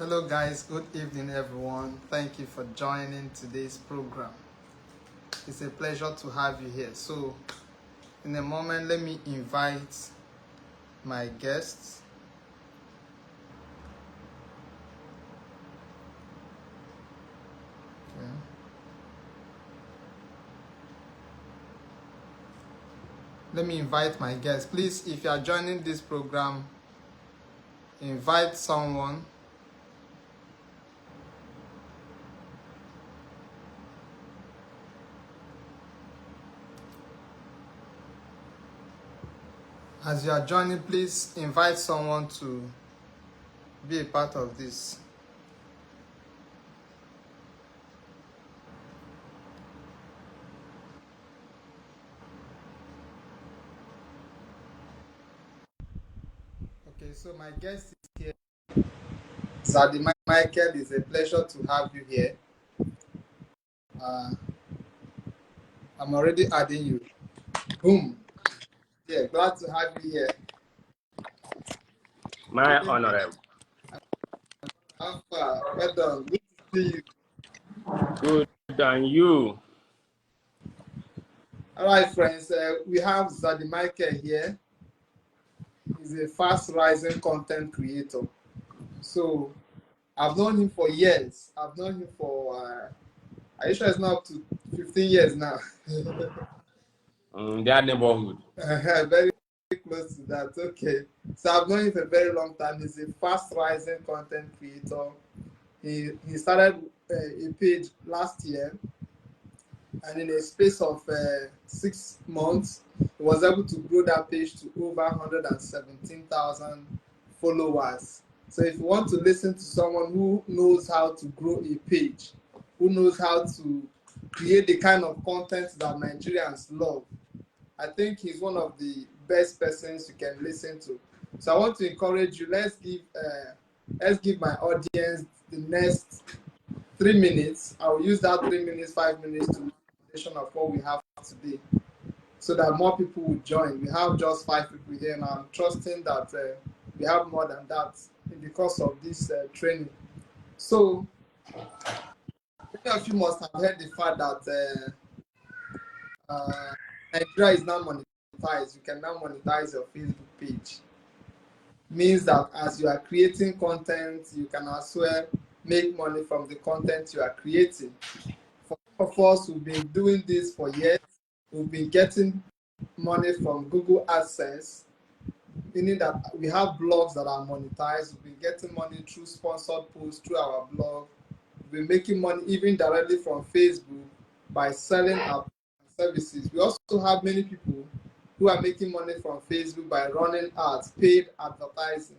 Hello guys, good evening everyone. Thank you for joining today's program. It's a pleasure to have you here. So in a moment, let me invite my guests. Okay. Let me invite my guests. Please, if you are joining this program, invite someone. As you are joining, please invite someone to be a part of this. Okay, so my guest is here. Zdaddy Michael, it's a pleasure to have you here. I'm already adding you. Boom. Yeah, glad to have you here. My honorable. How far? Well done. Good to see you. Good than you. All right, friends. We have Zdaddy Michael here. He's a fast rising content creator. So I've known him for years. I've known him for, are you sure it's not up to 15 years now? That neighborhood. Very close to that. Okay. So I've known him for a very long time. He's a fast rising content creator. He started a page last year, and in a space of 6 months, he was able to grow that page to over 117,000 followers. So if you want to listen to someone who knows how to grow a page, who knows how to create the kind of content that Nigerians love, I think he's one of the best persons you can listen to. So I want to encourage you. Let's give my audience the next 3 minutes. I will use that 3 minutes, 5 minutes to the foundation of what we have today, so that more people will join. We have just 5 people here, and I'm trusting that we have more than that in the course of this training. So many of you must have heard the fact that Nigeria is now monetized. You can now monetize your Facebook page. Means that as you are creating content, you can as well make money from the content you are creating. For some of us who've been doing this for years, we've been getting money from Google AdSense, meaning that we have blogs that are monetized. We've been getting money through sponsored posts through our blog. We've been making money even directly from Facebook by selling our services. We also have many people who are making money from Facebook by running ads, paid advertising.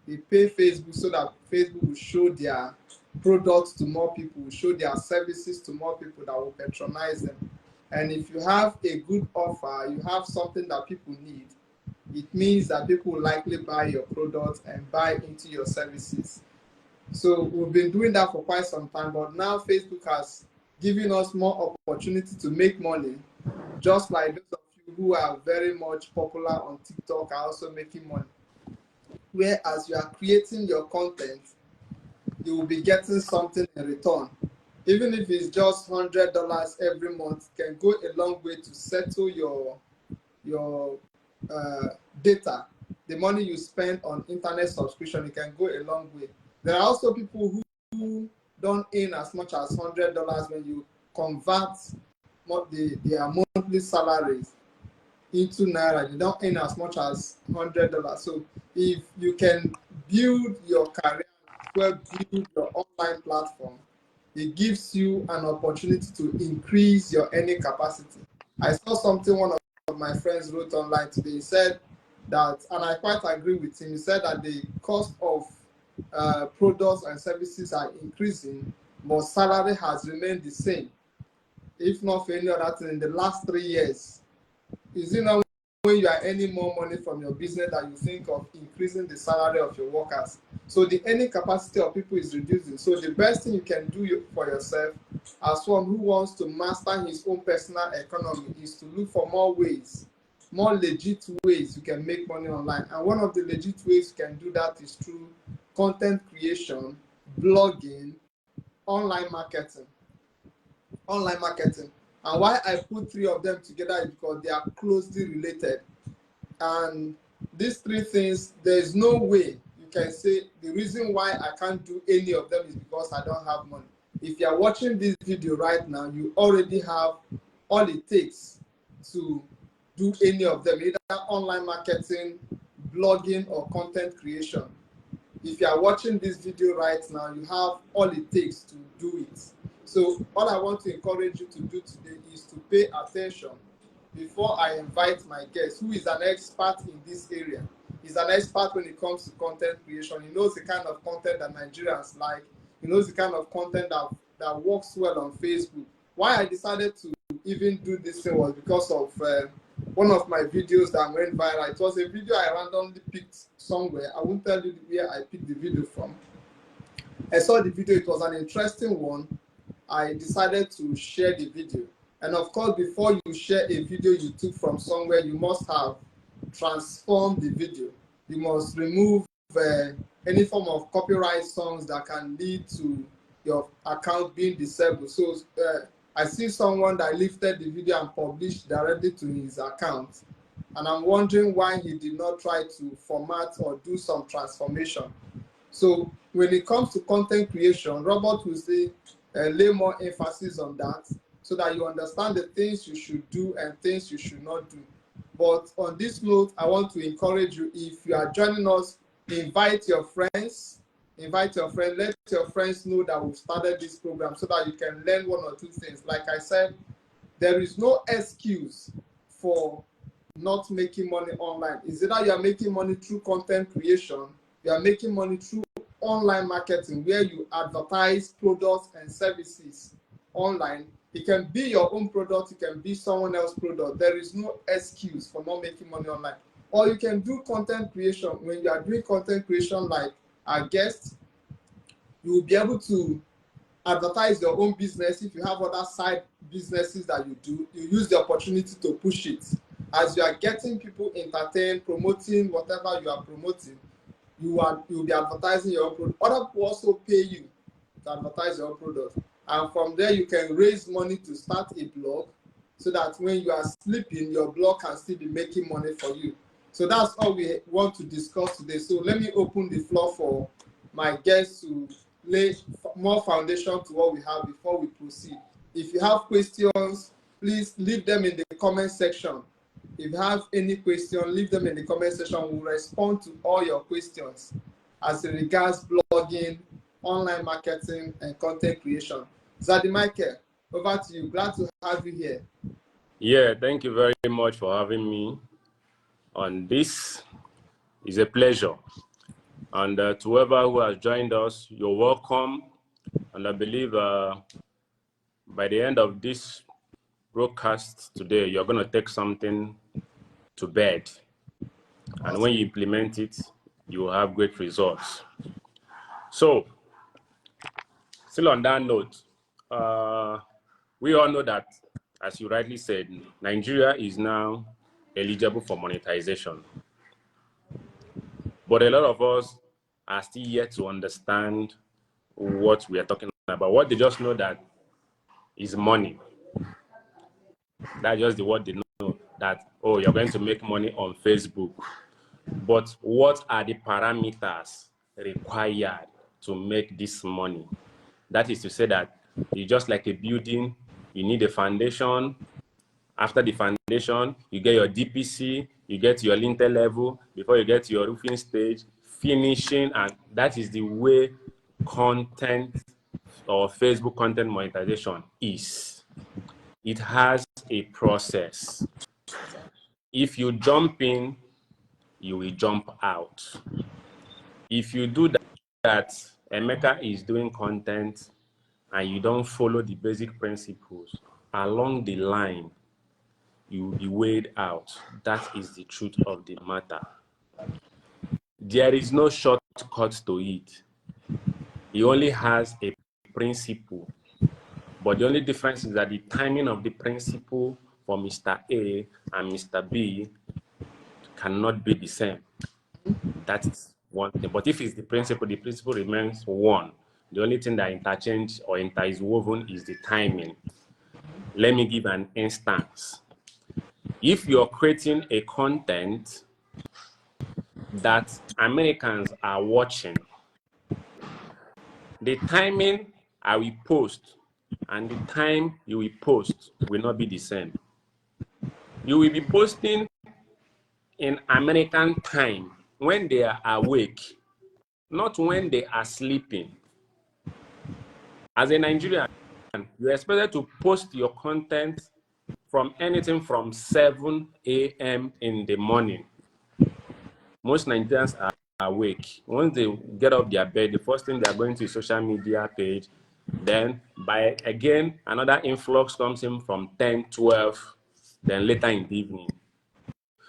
They pay Facebook so that Facebook will show their products to more people, will show their services to more people that will patronize them. And if you have a good offer, you have something that people need, it means that people will likely buy your products and buy into your services. So we've been doing that for quite some time, but now Facebook has given us more opportunity to make money, just like those of you who are very much popular on TikTok are also making money. Whereas you are creating your content, you will be getting something in return. Even if it's just $100 every month, can go a long way to settle your data. The money you spend on internet subscription, it can go a long way. There are also people who don't earn as much as $100 when you convert their monthly salaries into naira. They don't earn as much as $100. So if you can build your career, build your online platform, it gives you an opportunity to increase your earning capacity. I saw something one of my friends wrote online today. He said that, and I quite agree with him, he said that the cost of products and services are increasing, but salary has remained the same, if not for any other thing, in the last 3 years. Is it not when you are earning more money from your business that you think of increasing the salary of your workers? So the earning capacity of people is reducing. So the best thing you can do for yourself as one who wants to master his own personal economy is to look for more ways, more legit ways you can make money online. And one of the legit ways you can do that is through content creation blogging, online marketing. And why I put three of them together is because they are closely related. And these three things, there's no way you can say the reason why I can't do any of them is because I don't have money. If you are watching this video right now, you already have all it takes to do any of them, either online marketing, blogging, or content creation. If you are watching this video right now, you have all it takes to do it. So all I want to encourage you to do today is to pay attention before I invite my guest, who is an expert in this area. He's an expert when it comes to content creation. He knows the kind of content that Nigerians like. He knows the kind of content that works well on Facebook. Why I decided to even do this thing was because of one of my videos that went viral. It was a video I randomly picked somewhere. I won't tell you where I picked the video from. I saw the video, it was an interesting one. I decided to share the video. And of course, before you share a video you took from somewhere, you must have transformed the video. You must remove any form of copyright songs that can lead to your account being disabled. So I see someone that lifted the video and published directly to his account. And I'm wondering why he did not try to format or do some transformation. So when it comes to content creation, Robert will say, lay more emphasis on that so that you understand the things you should do and things you should not do. But on this note, I want to encourage you, if you are joining us, invite your friends, let your friends know that we've started this program so that you can learn one or two things. Like I said, there is no excuse for not making money online. Is either you are making money through content creation, you are making money through online marketing, where you advertise products and services online. It can be your own product, it can be someone else's product. There is no excuse for not making money online. Or you can do content creation. When you are doing content creation like our guest, you will be able to advertise your own business. If you have other side businesses that you do, you use the opportunity to push it. As you are getting people entertained, promoting whatever you are promoting, you'll be advertising your own product. Other people also pay you to advertise your own product. And from there, you can raise money to start a blog so that when you are sleeping, your blog can still be making money for you. So that's all we want to discuss today. So let me open the floor for my guests to lay more foundation to what we have before we proceed. If you have questions, please leave them in the comment section. If you have any question, leave them in the comment section. We'll respond to all your questions as it regards blogging, online marketing, and content creation. Zdaddy Michael, over to you. Glad to have you here. Yeah, thank you very much for having me on this. It's a pleasure. And to whoever who has joined us, you're welcome. And I believe by the end of this broadcast today, you're going to take something to bed. Awesome. And when you implement it, you will have great results. So, still on that note, we all know that, as you rightly said, Nigeria is now eligible for monetization. But a lot of us are still yet to understand what we are talking about. What they just know that is money. That's just the word they know, that, oh, you're going to make money on Facebook. But what are the parameters required to make this money? That is to say that it's just like a building. You need a foundation. After the foundation, you get your DPC, you get your lintel level before you get to your roofing stage, finishing, and that is the way content or Facebook content monetization is. It has a process. If you jump in, you will jump out. If you do that, Emeka is doing content and you don't follow the basic principles along the line, you will be weighed out. That is the truth of the matter. There is no shortcut to it. He only has a principle. But the only difference is that the timing of the principle for Mr. A and Mr. B cannot be the same. That is one thing. But if it's the principle remains one. The only thing that interchange or is woven is the timing. Let me give an instance. If you're creating a content that Americans are watching, the timing I will post and the time you will post will not be the same. You will be posting in American time when they are awake, not when they are sleeping. As a Nigerian, you're expected to post your content from anything from 7 a.m. in the morning. Most Nigerians are awake. Once they get off their bed, the first thing they're going to is social media page. Then by again, another influx comes in from 10, 12, then later in the evening.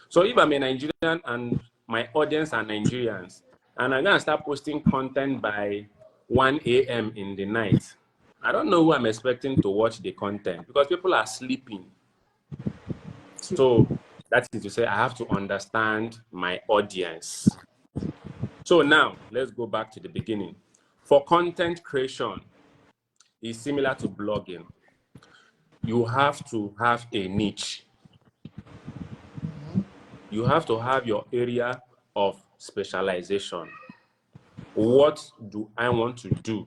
So if I'm a Nigerian and my audience are Nigerians, and I'm gonna start posting content by 1 a.m. in the night, I don't know who I'm expecting to watch the content because people are sleeping. So that is to say, I have to understand my audience. So now let's go back to the beginning. For content creation, it's similar to blogging. You have to have a niche. You have to have your area of specialization. What do I want to do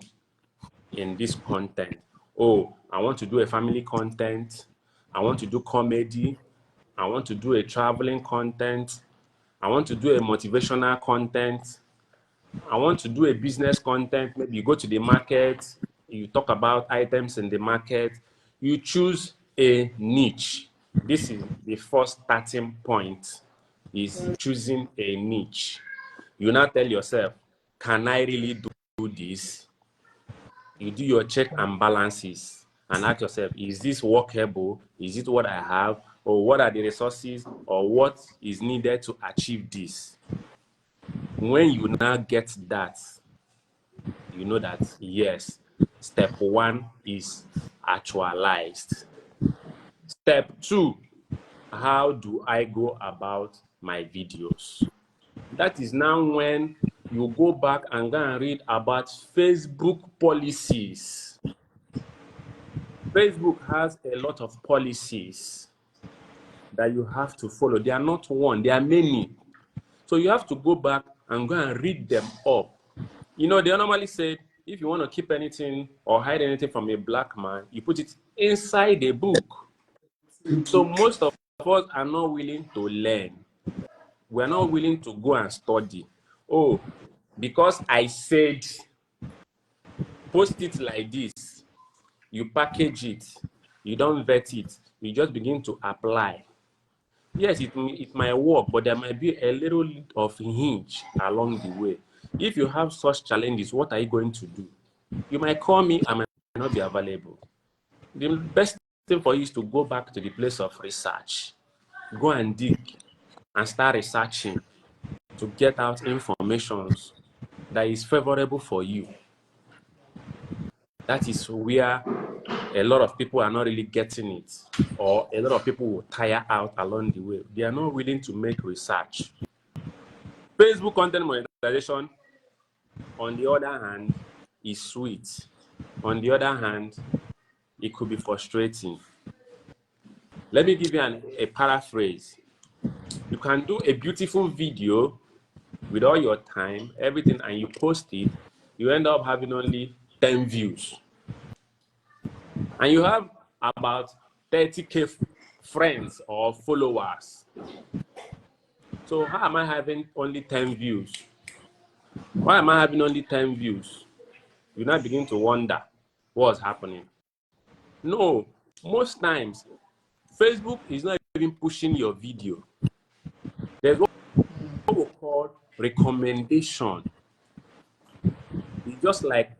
in this content? Oh, I want to do a family content. I want to do comedy. I want to do a traveling content. I want to do a motivational content. I want to do a business content. Maybe you go to the market, you talk about items in the market. You choose a niche. This is the first starting point, is choosing a niche. You now tell yourself, can I really do this? You do your check and balances and ask yourself, is this workable? Is it what I have? Or what are the resources? Or what is needed to achieve this? When you now get that, you know that, yes, step one is actualized. Step two, how do I go about my videos? That is now when you go back and go and read about Facebook policies. Facebook has a lot of policies that you have to follow. They are not one, they are many. So you have to go back and go and read them up. You know, they normally say, if you want to keep anything or hide anything from a black man, you put it inside a book. So most of us are not willing to learn. We're not willing to go and study. Oh, because I said, post it like this, you package it, you don't vet it, you just begin to apply. Yes, it might work, but there might be a little of hinge along the way. If you have such challenges, what are you going to do? You might call me, I might not be available. The best thing for you is to go back to the place of research. Go and dig and start researching to get out information that is favorable for you. That is where a lot of people are not really getting it, or a lot of people will tire out along the way. They are not willing to make research. Facebook content monetization, on the other hand, is sweet. On the other hand, it could be frustrating. Let me give you a paraphrase. You can do a beautiful video with all your time, everything, and you post it, you end up having only 10 views. And you have about 30K friends or followers. So how am I having only 10 views? Why am I having only 10 views? You now begin to wonder what's happening. No, most times, Facebook is not even pushing your video. There's what we call recommendation. It's just like,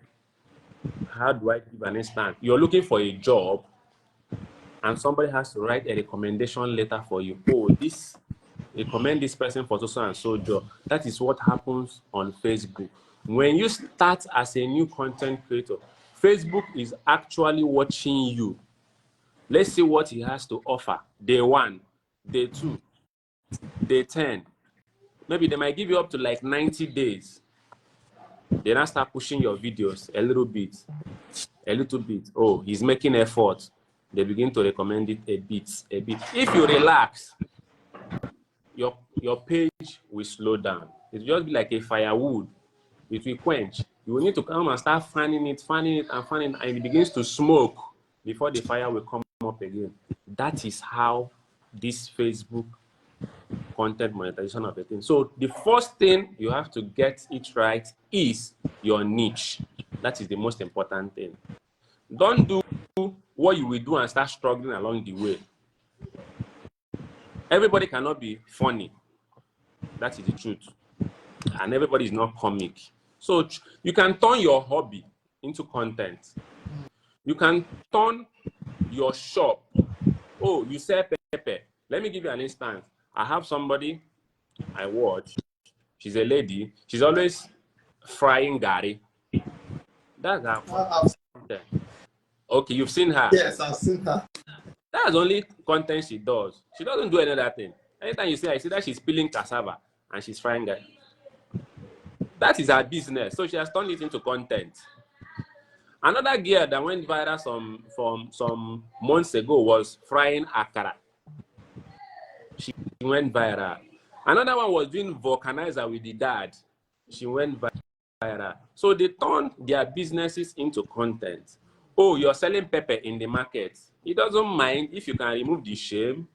how do I give an instance? You're looking for a job, and somebody has to write a recommendation letter for you. Oh, recommend this person for so and so job. That is what happens on Facebook. When you start as a new content creator, Facebook is actually watching you. Let's see what he has to offer. Day 1, day 2, day 10. Maybe they might give you up to like 90 days. They now start pushing your videos a little bit. Oh, he's making effort. They begin to recommend it a bit. If you relax, your page will slow down. It will just be like a firewood. It will quench. You will need to come and start fanning it, and it begins to smoke before the fire will come up again. That is how this Facebook content monetization of a thing. So the first thing you have to get it right is your niche. That is the most important thing. Don't do what you will do and start struggling along the way. Everybody cannot be funny. That is the truth. And everybody is not comic. So you can turn your hobby into content. You can turn your shop. Oh, you sell pepper. Let me give you an instance. I have somebody I watch. She's a lady. She's always frying gari. That's her content. Okay, you've seen her. Yes, I've seen her. That's the only content she does. She doesn't do any other thing. Anytime you see her, you see that she's peeling cassava and she's frying gari. That is her business. So she has turned it into content. Another girl that went viral some months ago was frying akara. She went viral. Another one was doing vulcanizer with the dad. She went viral. So they turned their businesses into content. Oh, you're selling pepper in the market. He doesn't mind if you can remove the shame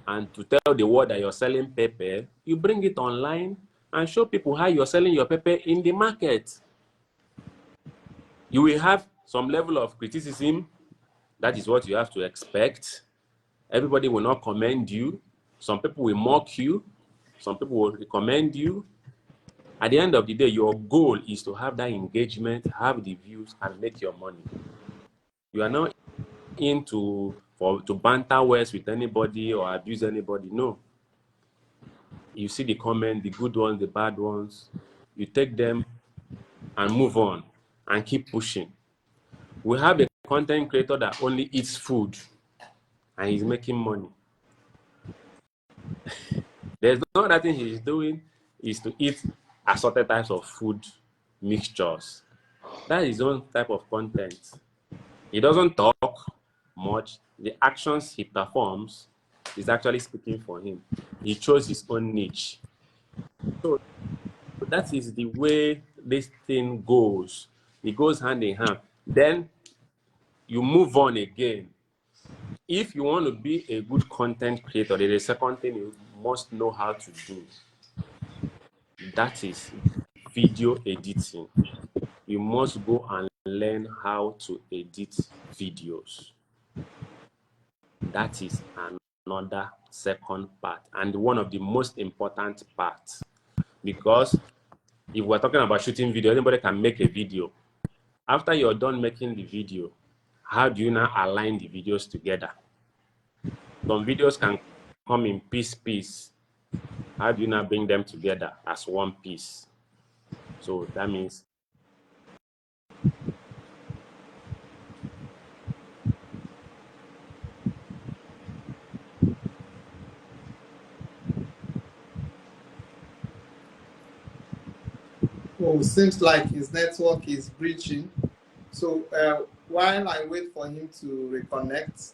and to tell the world that you're selling pepper. You bring it online and show people how you're selling your pepper in the market. You will have some level of criticism. That is what you have to expect. Everybody will not commend you. Some people will mock you. Some people will recommend you. At the end of the day, your goal is to have that engagement, have the views, and make your money. You are not into to banter words with anybody or abuse anybody. No. You see the comment, the good ones, the bad ones. You take them and move on and keep pushing. We have a content creator that only eats food and he's making money. There's no other thing he's doing is to eat assorted types of food mixtures. That is his own type of content. He doesn't talk much. The actions he performs is actually speaking for him. He chose his own niche. So that is the way this thing goes. It goes hand in hand. Then you move on again. If you want to be a good content creator, there is a second thing you must know how to do. That is video editing. You must go and learn how to edit videos. That is another second part and one of the most important parts, because if we're talking about shooting video, anybody can make a video. After you're done making the video, how do you now align the videos together? Some videos can come in piece. How do you now bring them together as one piece? So that means Oh, seems like his network is breaching. So while I wait for him to reconnect,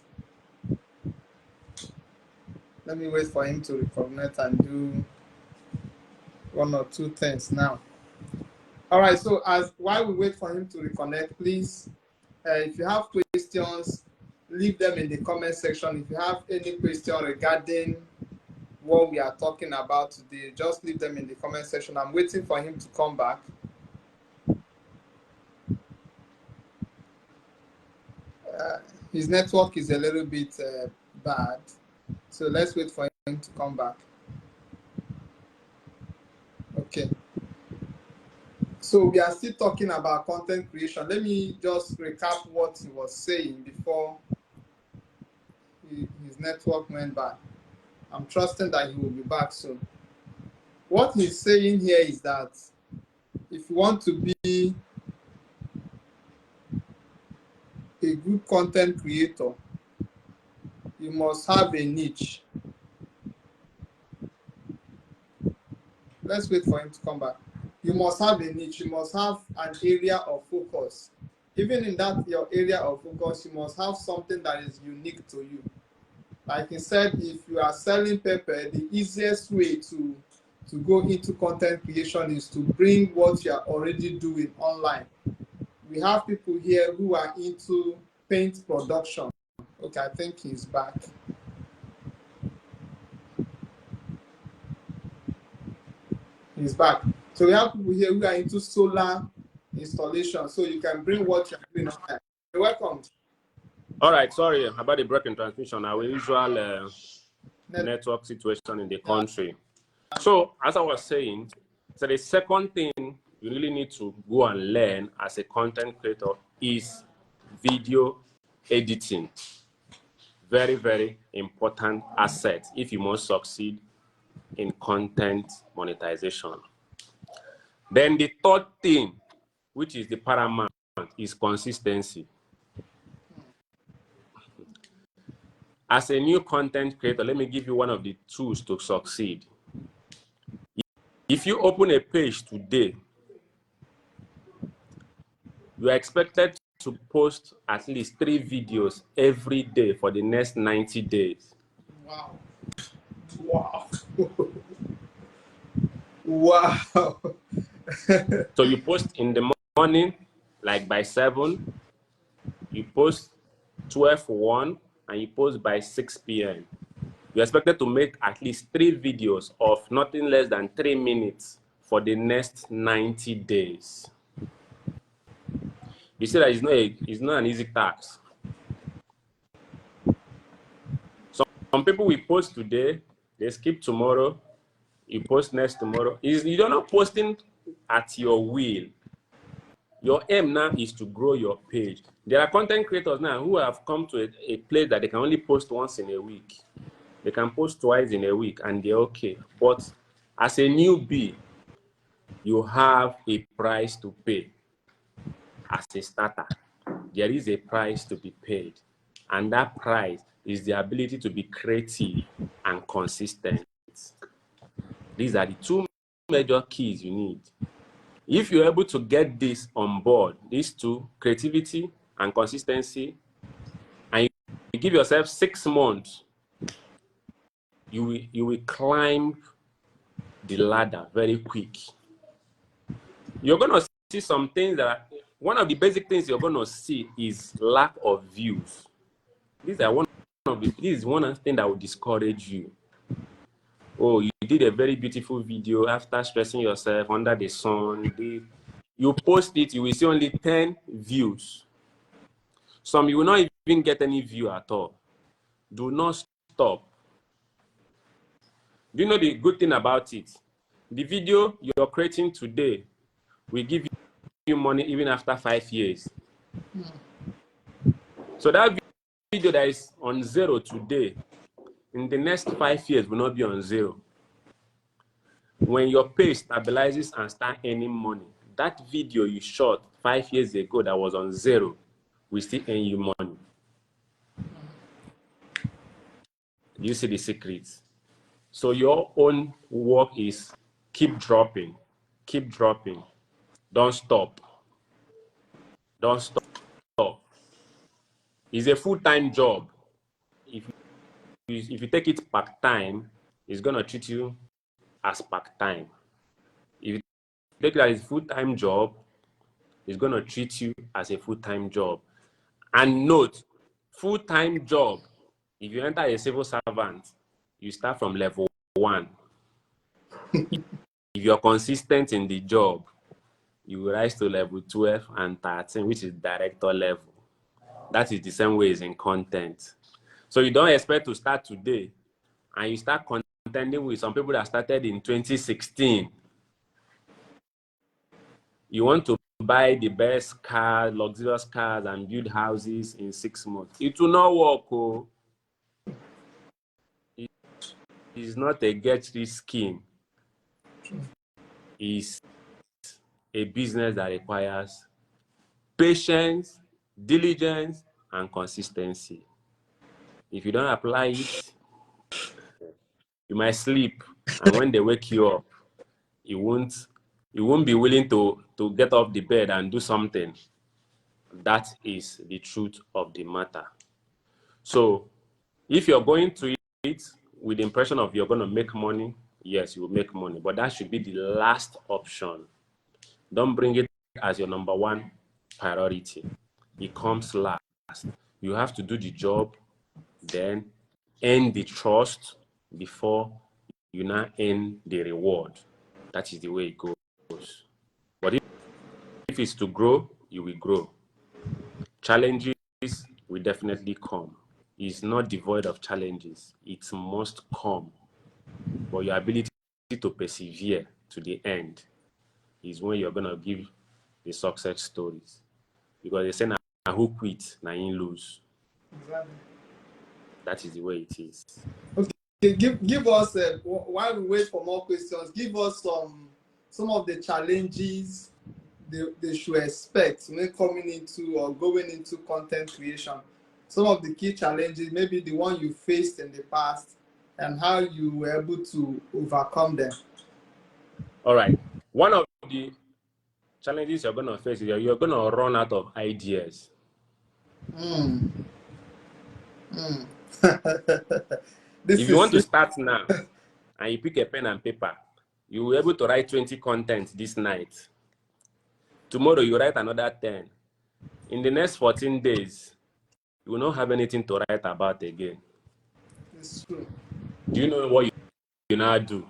let me wait for him to reconnect and do one or two things now. All right, so while we wait for him to reconnect, please, if you have questions, leave them in the comment section. If you have any question regarding what we are talking about today, just leave them in the comment section. I'm waiting for him to come back. His network is a little bit bad, so let's wait for him to come back. Okay. So we are still talking about content creation. Let me just recap what he was saying before his network went bad. I'm trusting that he will be back soon. What he's saying here is that if you want to be a good content creator, you must have a niche. Let's wait for him to come back. you must have a niche, you must have an area of focus. Even in that your area of focus, you must have something that is unique to you. Like he said, if you are selling pepper, the easiest way to go into content creation is to bring what you are already doing online. We have people here who are into paint production. Okay, I think he's back. He's back. So we have people here who are into solar installation. So you can bring what you're doing online. You're welcome. All right, sorry about the breaking transmission. Our usual network situation in the country. So, as I was saying, so the second thing you really need to go and learn as a content creator is video editing. Very, very important asset if you must succeed in content monetization. Then the third thing, which is the paramount, is consistency. As a new content creator, let me give you one of the tools to succeed. If you open a page today, you are expected to post at least 3 videos every day for the next 90 days. Wow. Wow. Wow. So you post in the morning, like by 7, you post 12:01, and you post by 6 p.m. You're expected to make at least 3 videos of nothing less than 3 minutes for the next 90 days. You see that it's not an easy task. Some people will post today, they skip tomorrow, you post next tomorrow. You're not posting at your will. Your aim now is to grow your page. There are content creators now who have come to a place that they can only post once in a week. They can post twice in a week and they're okay. But as a newbie, you have a price to pay. As a starter, there is a price to be paid. And that price is the ability to be creative and consistent. These are the 2 major keys you need. If you're able to get this on board, these 2, creativity and consistency, and you give yourself 6 months, you will climb the ladder very quick. You're going to see some things that one of the basic things you're going to see is lack of views. This is one thing that will discourage you. Oh, you did a very beautiful video after stressing yourself under the sun. You post it, you will see only 10 views. Some you will not even get any view at all. Do not stop. Do you know the good thing about it? The video you're creating today will give you money even after 5 years. So that video that is on 0 today, in the next 5 years will not be on 0. When your page stabilizes and start earning money, that video you shot 5 years ago that was on 0 will still earn you money. You see the secrets. So your own work is keep dropping. Don't stop. Don't stop. It's a full-time job. If you take it part-time, it's going to treat you as part-time. If you take it as a full-time job, it's going to treat you as a full-time job. And note, full-time job, if you enter a civil servant, you start from level 1. If you're consistent in the job, you will rise to level 12 and 13, which is director level. That is the same way as in content. So you don't expect to start today and you start contending with some people that started in 2016. You want to buy the best cars, luxurious cars, and build houses in 6 months. It will not work. Oh. It is not a get-rich scheme. It's a business that requires patience, diligence, and consistency. If you don't apply it, you might sleep, and when they wake you up, you won't you won't be willing to get off the bed and do something. That is the truth of the matter. So if you're going to it with the impression of you're going to make money, yes, you will make money, but that should be the last option. Don't bring it as your number one priority. It comes last. You have to do the job, then earn the trust before you now earn the reward. That is the way it goes. But if it's to grow, you will grow. Challenges will definitely come. It's not devoid of challenges. It must come. But your ability to persevere to the end is when you're going to give the success stories. Because they say, now who quit, now you lose. Exactly. That is the way it is. Okay, give us, while we wait for more questions, give us some of the challenges they should expect when coming into or going into content creation. Some of the key challenges, maybe the one you faced in the past and how you were able to overcome them. All right. One of the challenges you're going to face is you're going to run out of ideas. If you want to start now and you pick a pen and paper, you will be able to write 20 contents this night. Tomorrow you write another 10. In the next 14 days, you will not have anything to write about again. It's true. Do you know what you now do?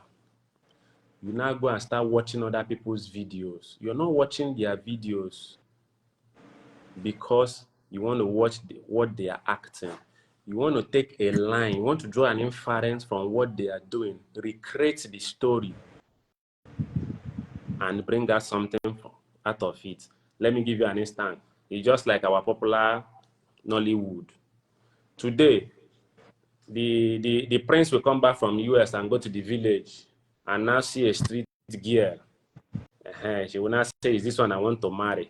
You now go and start watching other people's videos. You're not watching their videos because you want to watch what they are acting. You want to take a line. You want to draw an inference from what they are doing. Recreate the story and bring out something out of it. Let me give you an instance. It's just like our popular Nollywood. Today, the prince will come back from US and go to the village and now see a street girl. She will not say, is this one I want to marry?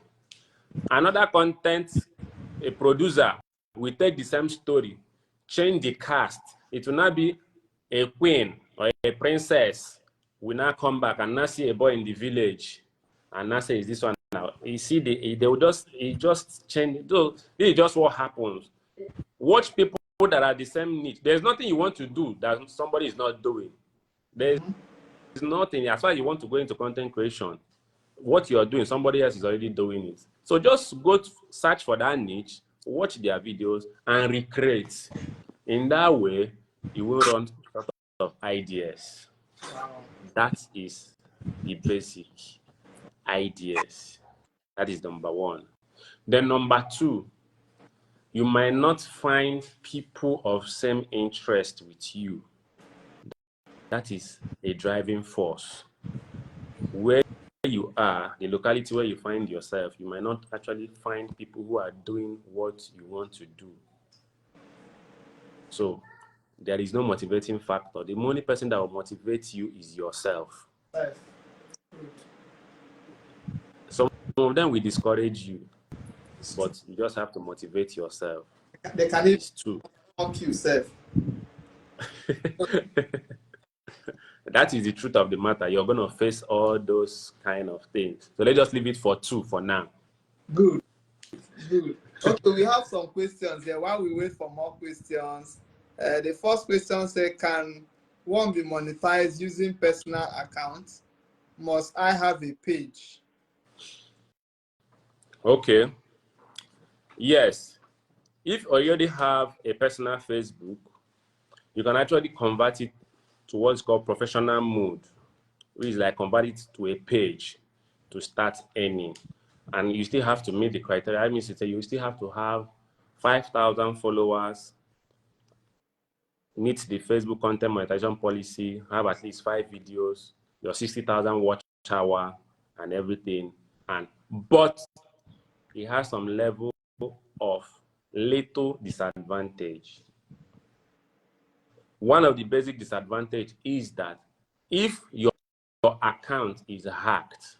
Another content, a producer will take the same story, change the cast. It will not be a queen or a princess will now come back and now see a boy in the village and now say, is this one now? You see, they will just change. This is just what happens. Watch people that are the same niche. There's nothing you want to do that somebody is not doing. There's nothing, as far as you want to go into content creation, what you're doing, somebody else is already doing it. So just go search for that niche, watch their videos, and recreate. In that way, you will run out of ideas. Wow. That is the basic ideas. That is number one. Then number two, you might not find people of same interest with you. That is a driving force. Where you are, the locality where you find yourself, you might not actually find people who are doing what you want to do. So there is no motivating factor. The only person that will motivate you is yourself. Some of them will discourage you, but you just have to motivate yourself. They can even true. mock you, self. That is the truth of the matter. You're going to face all those kind of things. So let's just leave it for two for now. Good. Good. Okay, we have some questions here. While we wait for more questions, the first question says, can one be monetized using personal accounts? Must I have a page? Okay. Yes. If you already have a personal Facebook, you can actually convert it to what's called professional mode, which is like convert it to a page to start earning. And you still have to meet the criteria. I mean, you still have to have 5,000 followers, meet the Facebook content monetization policy, have at least 5 videos, your 60,000 watch hour and everything. But it has some level of little disadvantage. One of the basic disadvantage is that if your account is hacked,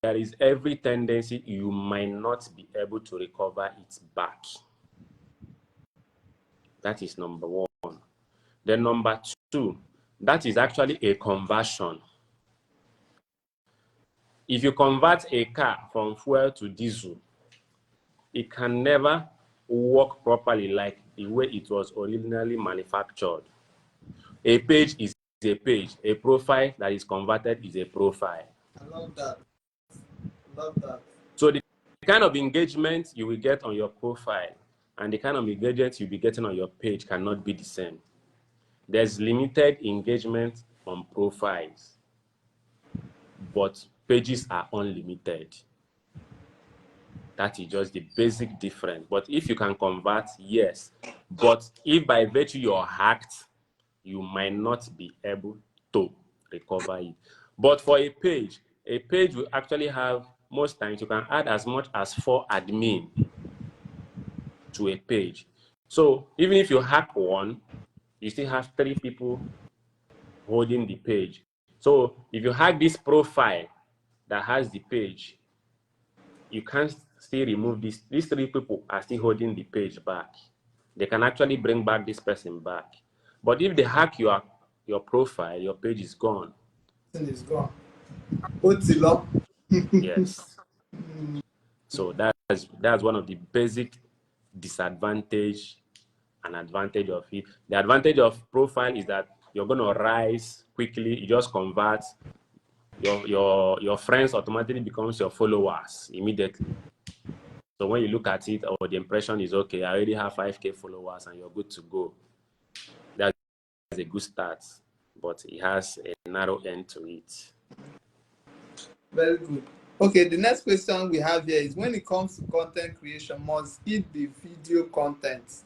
there is every tendency you might not be able to recover it back. That is number one. Then number two, that is actually a conversion. if you convert a car from fuel to diesel, it can never work properly like the way it was originally manufactured. A page is a page. A profile that is converted is a profile. I love that. Love that. So the kind of engagement you will get on your profile and the kind of engagement you'll be getting on your page cannot be the same. There's limited engagement on profiles, but pages are unlimited. That is just the basic difference. But if you can convert, yes. But if by virtue you're hacked, you might not be able to recover it. But for a page will actually have, most times you can add as much as 4 admin to a page. So even if you hack one, you still have 3 people holding the page. So if you hack this profile that has the page, you can't still remove this. These 3 people are still holding the page back. They can actually bring back this person back. But if they hack your profile, your page is gone. It's gone. Otilo. Yes. So that's one of the basic disadvantage and advantage of it. The advantage of profile is that you're going to rise quickly. You just convert. Your friends automatically becomes your followers immediately. So when you look at it, or the impression is, okay, I already have 5K followers and you're good to go. That's a good start, but it has a narrow end to it. Very good. Okay, the next question we have here is, when it comes to content creation, must it be video content?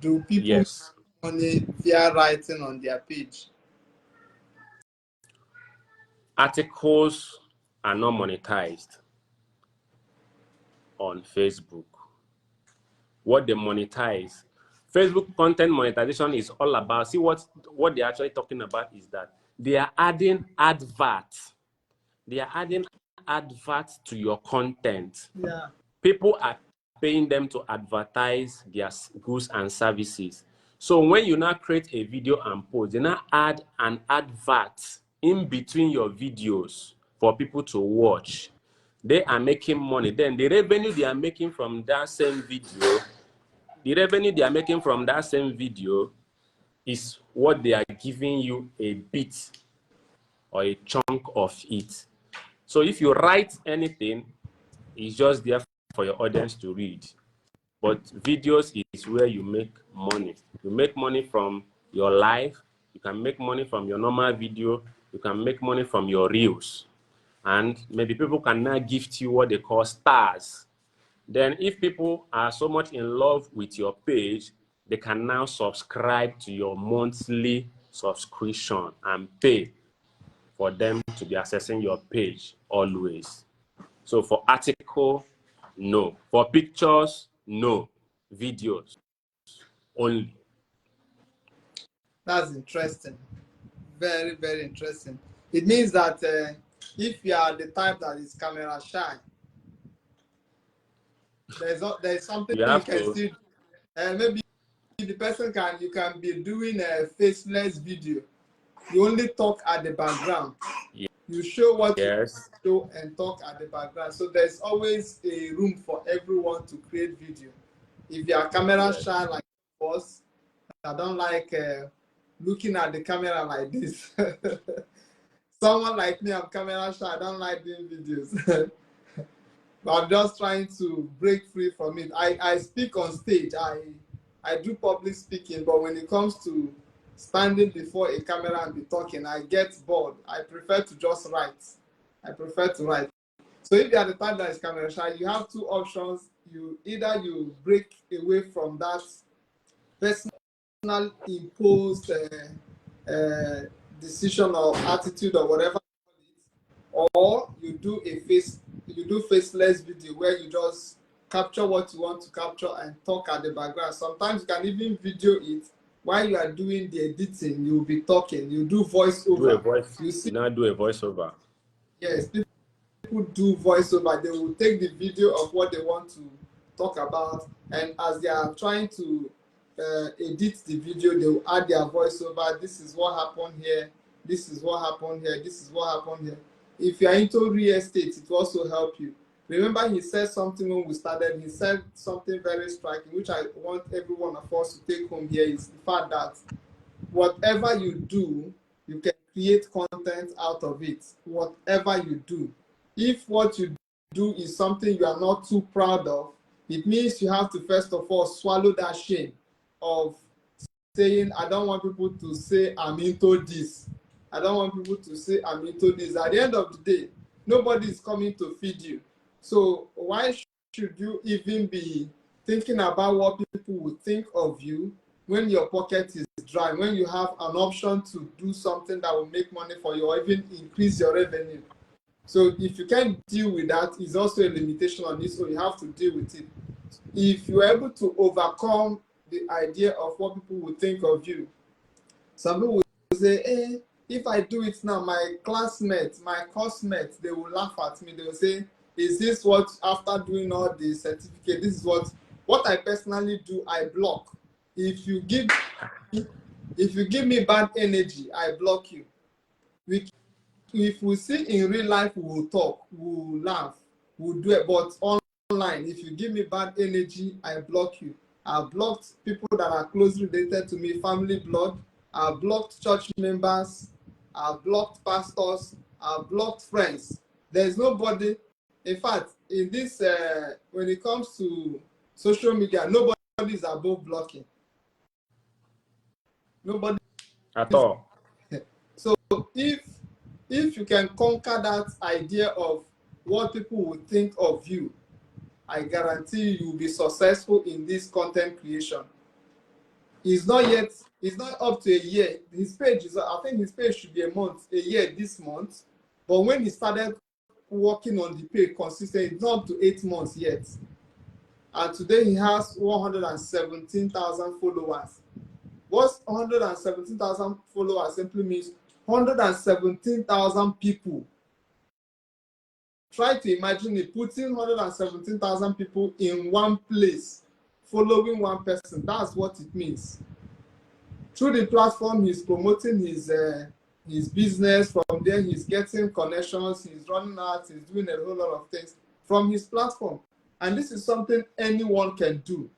Do people make Yes. money via writing on their page? Articles are not monetized on Facebook. What they monetize, Facebook content monetization is all about, see what they're actually talking about is that they are adding adverts. They are adding adverts to your content. Yeah. People are paying them to advertise their goods and services. So when you now create a video and post, they now add an advert in between your videos for people to watch. They are making money. Then the revenue they are making from that same video, is what they are giving you a bit or a chunk of it. So if you write anything, it's just there for your audience to read. But videos is where you make money. You make money from your live. You can make money from your normal video. You can make money from your reels. And maybe people can now gift you what they call stars. Then if people are so much in love with your page, they can now subscribe to your monthly subscription and pay for them to be accessing your page always. So for article, no. For pictures, no. Videos only. That's interesting. Very, very interesting. It means that if you are the type that is camera shy, there's something You you have can to. still, maybe the person you can be doing a faceless video. You only talk at the background. You show what you Yes. show and talk at the background. So there's always a room for everyone to create video. If you are camera shy like us, I don't like looking at the camera like this. Someone like me, I'm camera shy. I don't like doing videos. But I'm just trying to break free from it. I speak on stage. I do public speaking, but when it comes to standing before a camera and be talking, I get bored. I prefer to just write. I prefer to write. So if you are the type that is camera shy, you have 2 options. Either you break away from that personal imposed decision or attitude or whatever, or you do faceless video where you just capture what you want to capture and talk at the background. Sometimes you can even video it while you are doing the editing. You'll be talking. You do voiceover. You see, now do a voiceover. yes, people do voiceover. They will take the video of what they want to talk about, and as they are trying to edit the video, they will add their voiceover. This is what happened here. This is what happened here. This is what happened here. if you are into real estate, it will also help you. Remember, he said something when we started. He said something very striking, which I want every one of us to take home here, is the fact that whatever you do, you can create content out of it. Whatever you do. If what you do is something you are not too proud of, it means you have to first of all swallow that shame of saying, I don't want people to say I'm into this. I don't want people to say I'm into this. At the end of the day, nobody is coming to feed you. So why should you even be thinking about what people would think of you when your pocket is dry, when you have an option to do something that will make money for you or even increase your revenue? So if you can't deal with that, it's also a limitation on it, so you have to deal with it. If you're able to overcome the idea of what people would think of you, some people will say, hey, if I do it now, my classmates, my course-mates, they will laugh at me. They will say, is this what, after doing all the certificate, this is what I personally do, I block. If you give me bad energy, I block you. If we see in real life, we will talk, we will laugh, we will do it. But online, if you give me bad energy, I block you. I've blocked people that are closely related to me, family blood. I've blocked church members. I've blocked pastors. I've blocked friends. There's nobody. In fact, in this, when it comes to social media, nobody is above blocking. Nobody At all. So if you can conquer that idea of what people will think of you, I guarantee you will be successful in this content creation. It's not up to a year. His page is, I think his page should be a year this month. But when he started working on the page consistently, it's not up to 8 months yet. And today he has 117,000 followers. What's 117,000 followers simply means 117,000 people. Try to imagine it, putting 117,000 people in one place, following one person. That's what it means. Through the platform, he's promoting his business. From there, he's getting connections, he's running ads, he's doing a whole lot of things from his platform. And this is something anyone can do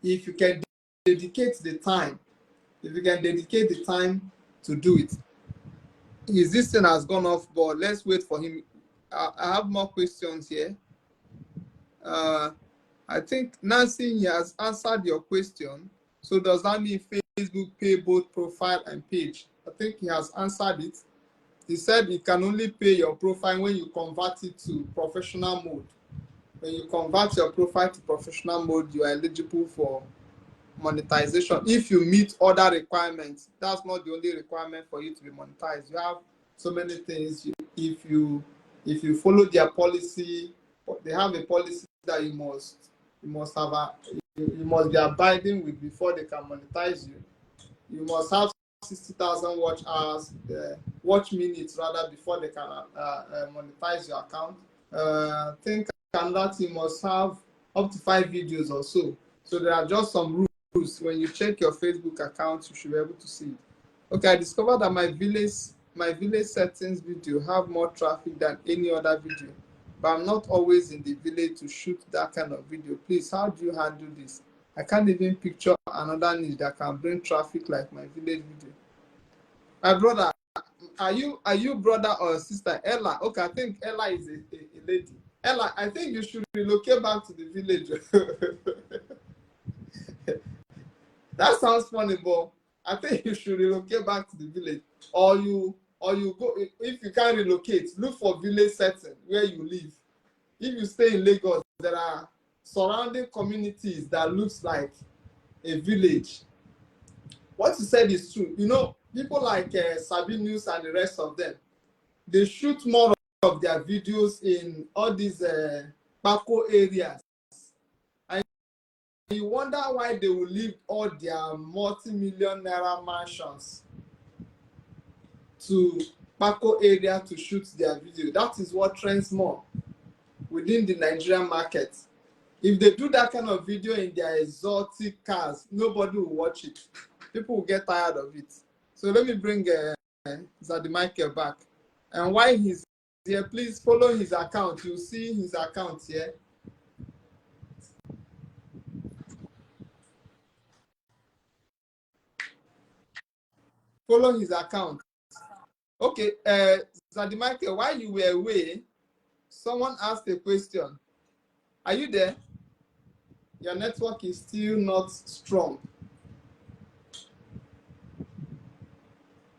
if you can dedicate the time. If you can dedicate the time to do it. This thing has gone off, but let's wait for him. I have more questions here. I think Nancy has answered your question. So does that mean Facebook pay both profile and page? I think he has answered it. He said you can only pay your profile when you convert it to professional mode. When you convert your profile to professional mode, you are eligible for monetization if you meet other requirements. That's not the only requirement for you to be monetized. You have so many things. If you follow their policy, they have a policy that you must be abiding with before they can monetize you. You must have 60,000 watch hours, watch minutes rather, before they can monetize your account. I think that you must have up to 5 videos or so. So there are just some rules. When you check your Facebook account, you should be able to see it. Okay, I discovered that my village settings video have more traffic than any other video, but I'm not always in the village to shoot that kind of video. Please, how do you handle this? I can't even picture another niche that can bring traffic like my village video. My brother, are you brother or sister? Ella. Okay, I think Ella is a lady. Ella, I think you should relocate back to the village. That sounds funny, but I think you should relocate back to the village. Or you go, if you can't relocate, look for village setting where you live. If you stay in Lagos, there are surrounding communities that looks like a village. What you said is true. You know, people like Sabi News and the rest of them, they shoot more of their videos in all these Paco areas. You wonder why they will leave all their multi-million naira mansions to Paco area to shoot their video. That is what trends more within the Nigerian market. If they do that kind of video in their exotic cars, nobody will watch it. People will get tired of it. So let me bring Zdaddy Michael back. And why he's here. Please follow his account. You'll see his account here. Follow his account. Okay, Zaddy Michael, while you were away, someone asked a question. Are you there? Your network is still not strong.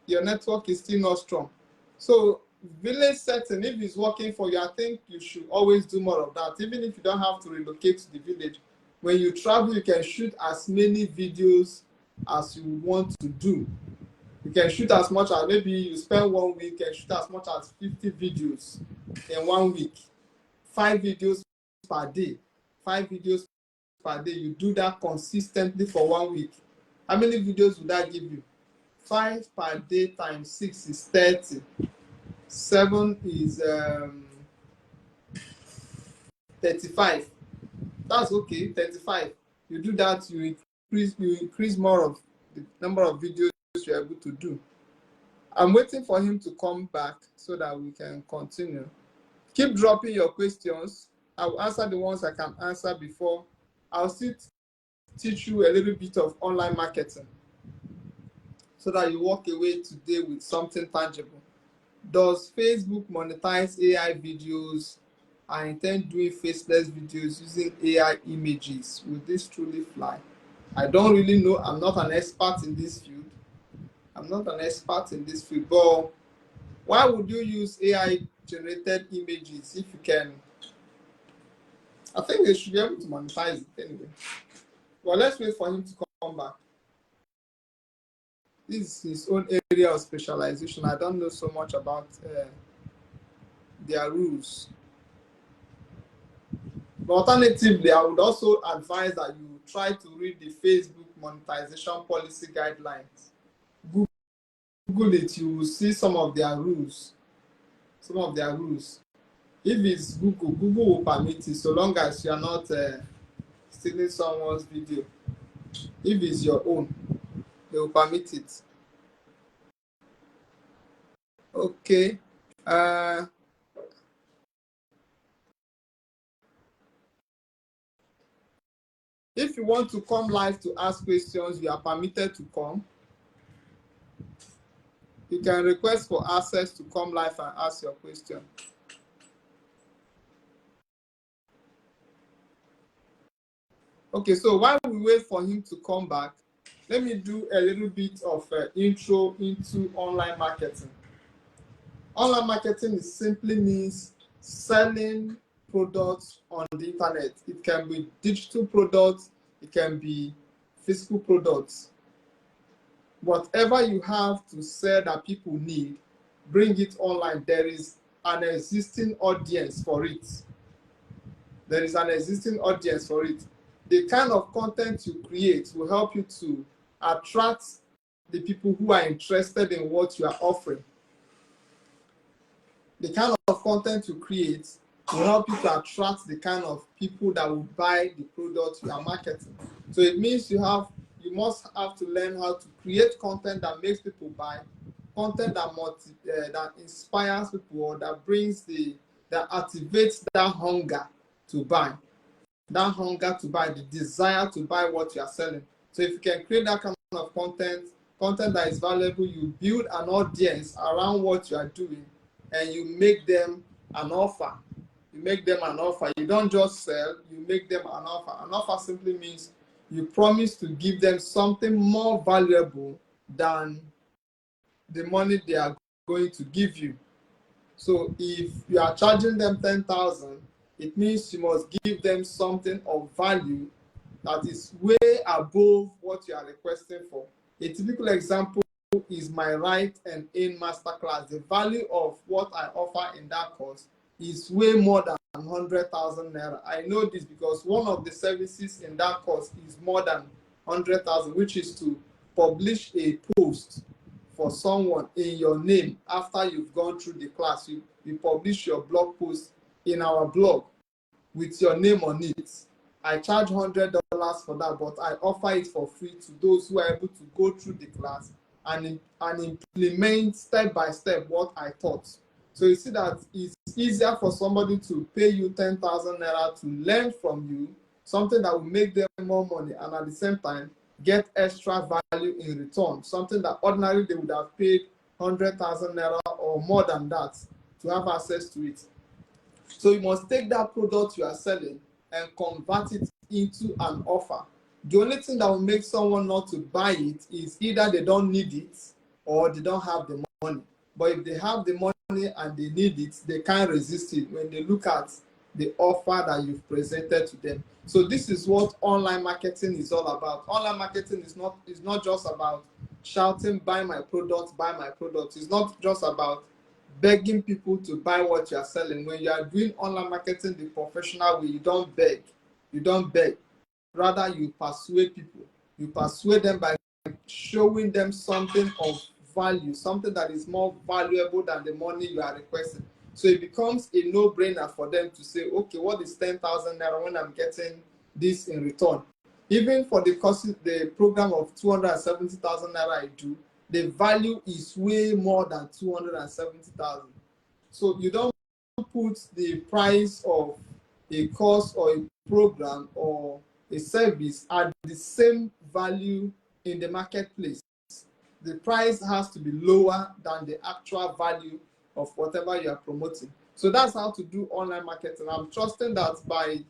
Your network is still not strong. So village setting, if it's working for you, I think you should always do more of that. Even if you don't have to relocate to the village, when you travel, you can shoot as many videos as you want to do. You can shoot as much as, maybe you spend 1 week and shoot as much as 50 videos in 1 week. 5 videos per day. 5 videos per day. You do that consistently for 1 week. How many videos would that give you? 5 per day times 6 is 30. 7 is 35. That's okay. 35. You do that, you increase more of the number of videos you're able to do. I'm waiting for him to come back so that we can continue. Keep dropping your questions. I'll answer the ones I can answer before. I'll still teach you a little bit of online marketing so that you walk away today with something tangible. Does Facebook monetize AI videos? I intend doing faceless videos using AI images. Will this truly fly? I don't really know. I'm not an expert in this field. But why would you use AI generated images if you can? I think they should be able to monetize it anyway. Well, let's wait for him to come back. This is his own area of specialization. I don't know so much about their rules. But alternatively, I would also advise that you try to read the Facebook monetization policy guidelines. Google it, you will see some of their rules. If it's Google, Google will permit it so long as you are not stealing someone's video. If it's your own, they will permit it. Okay. If you want to come live to ask questions, you are permitted to come. You can request for access to come live and ask your question. Okay, so while we wait for him to come back, let me do a little bit of intro into online marketing. Online marketing simply means selling products on the internet. It can be digital products, it can be physical products. Whatever you have to sell that people need, bring it online. There is an existing audience for it. The kind of content you create will help you to attract the people who are interested in what you are offering. The kind of content you create will help you to attract the kind of people that will buy the product you are marketing. So it means you must have to learn how to create content that makes people buy, content that inspires people, or that activates that hunger to buy. The desire to buy what you are selling. So if you can create that kind of content that is valuable, you build an audience around what you are doing, and you make them an offer. You don't just sell, you make them an offer. An offer simply means you promise to give them something more valuable than the money they are going to give you. So if you are charging them 10,000, it means you must give them something of value that is way above what you are requesting for. A typical example is my Write and Earn Masterclass. The value of what I offer in that course is way more than 100,000 naira. I know this because one of the services in that course is more than 100,000, which is to publish a post for someone in your name after you've gone through the class. You publish your blog post in our blog with your name on it. I charge $100 for that, but I offer it for free to those who are able to go through the class and implement step by step what I taught. So you see that it's easier for somebody to pay you 10,000 naira to learn from you, something that will make them more money, and at the same time get extra value in return, something that ordinarily they would have paid 100,000 naira or more than that to have access to it. So you must take that product you are selling and convert it into an offer. The only thing that will make someone not to buy it is either they don't need it or they don't have the money. But if they have the money and they need it, they can't resist it when they look at the offer that you've presented to them. So this is what online marketing is all about. Online marketing is not just about shouting, buy my product, buy my product. It's not just about begging people to buy what you are selling. When you are doing online marketing the professional way, you don't beg. You don't beg. Rather, you persuade people. You persuade them by showing them something of value, something that is more valuable than the money you are requesting. So it becomes a no-brainer for them to say, okay, what is 10,000 naira when I'm getting this in return? Even for the program of 270,000 naira I do, the value is way more than 270,000. So you don't put the price of a course or a program or a service at the same value in the marketplace. The price has to be lower than the actual value of whatever you are promoting. So that's how to do online marketing. I'm trusting that by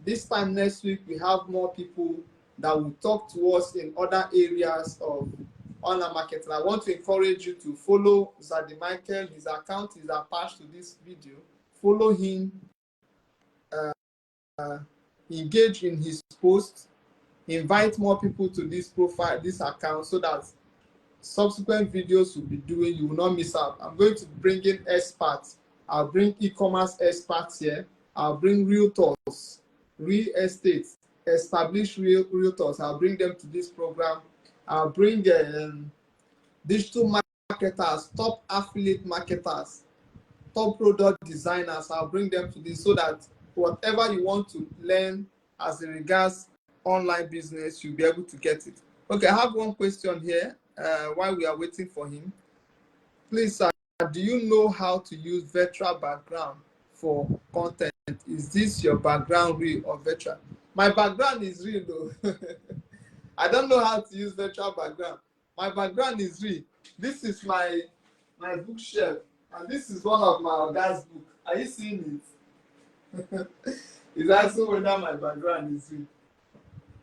this time next week, we have more people that will talk to us in other areas of online marketing. I want to encourage you to follow Zdaddy Michael. His account is attached to this video. Follow him, engage in his posts, invite more people to this profile, this account, so that subsequent videos will be doing, you will not miss out. I'm going to bring in experts. I'll bring e-commerce experts here. I'll bring realtors, real estate, established realtors. I'll bring them to this program. I'll bring digital marketers, top affiliate marketers, top product designers. I'll bring them to this so that whatever you want to learn as in regards online business, you'll be able to get it. Okay, I have one question here while we are waiting for him. Please, sir, do you know how to use virtual background for content? Is this your background real or virtual? My background is real though. I don't know how to use virtual background. My background is real. This is my bookshelf, and this is one of my Oga's book. Are you seeing it? It's also whether my background is real.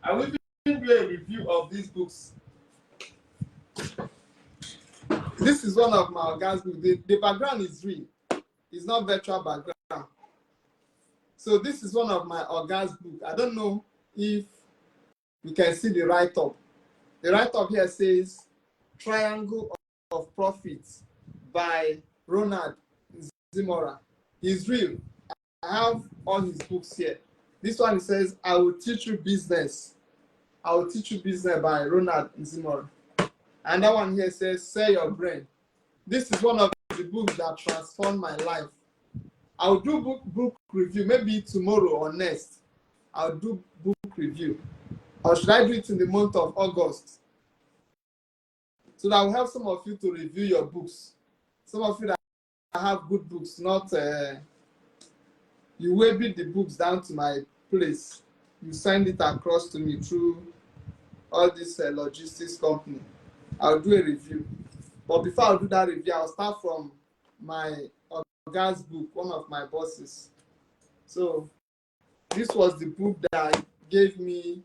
I will do a review of these books. This is one of my Oga's books. The background is real. It's not virtual background. So this is one of my Oga's book. I don't know if you can see the write-up. The write-up here says Triangle of Profits by Ronald Zimora. He's real. I have all his books here. This one it says, I will teach you business. I will teach you business by Ronald Zimora. And that one here says, Sell Your Brain. This is one of the books that transformed my life. I'll do book review maybe tomorrow or next. I'll do book review. Or should I do it in the month of August? So that will help some of you to review your books. Some of you that have good books, not you will bid the books down to my place. You send it across to me through all this logistics company. I'll do a review. But before I do that review, I'll start from my Oga's book, one of my bosses. So this was the book that gave me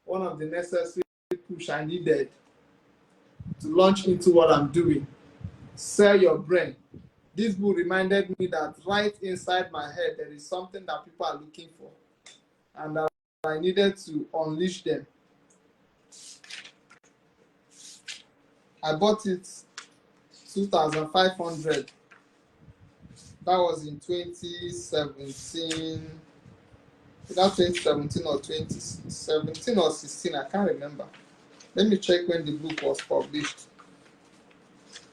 one of the necessary push I needed to launch into what I'm doing. Sell Your Brain. This book reminded me that right inside my head, there is something that people are looking for, and that I needed to unleash them. I bought it 2,500. That was in 2017. That 2017 or 2017 or 16, I can't remember. Let me check when the book was published.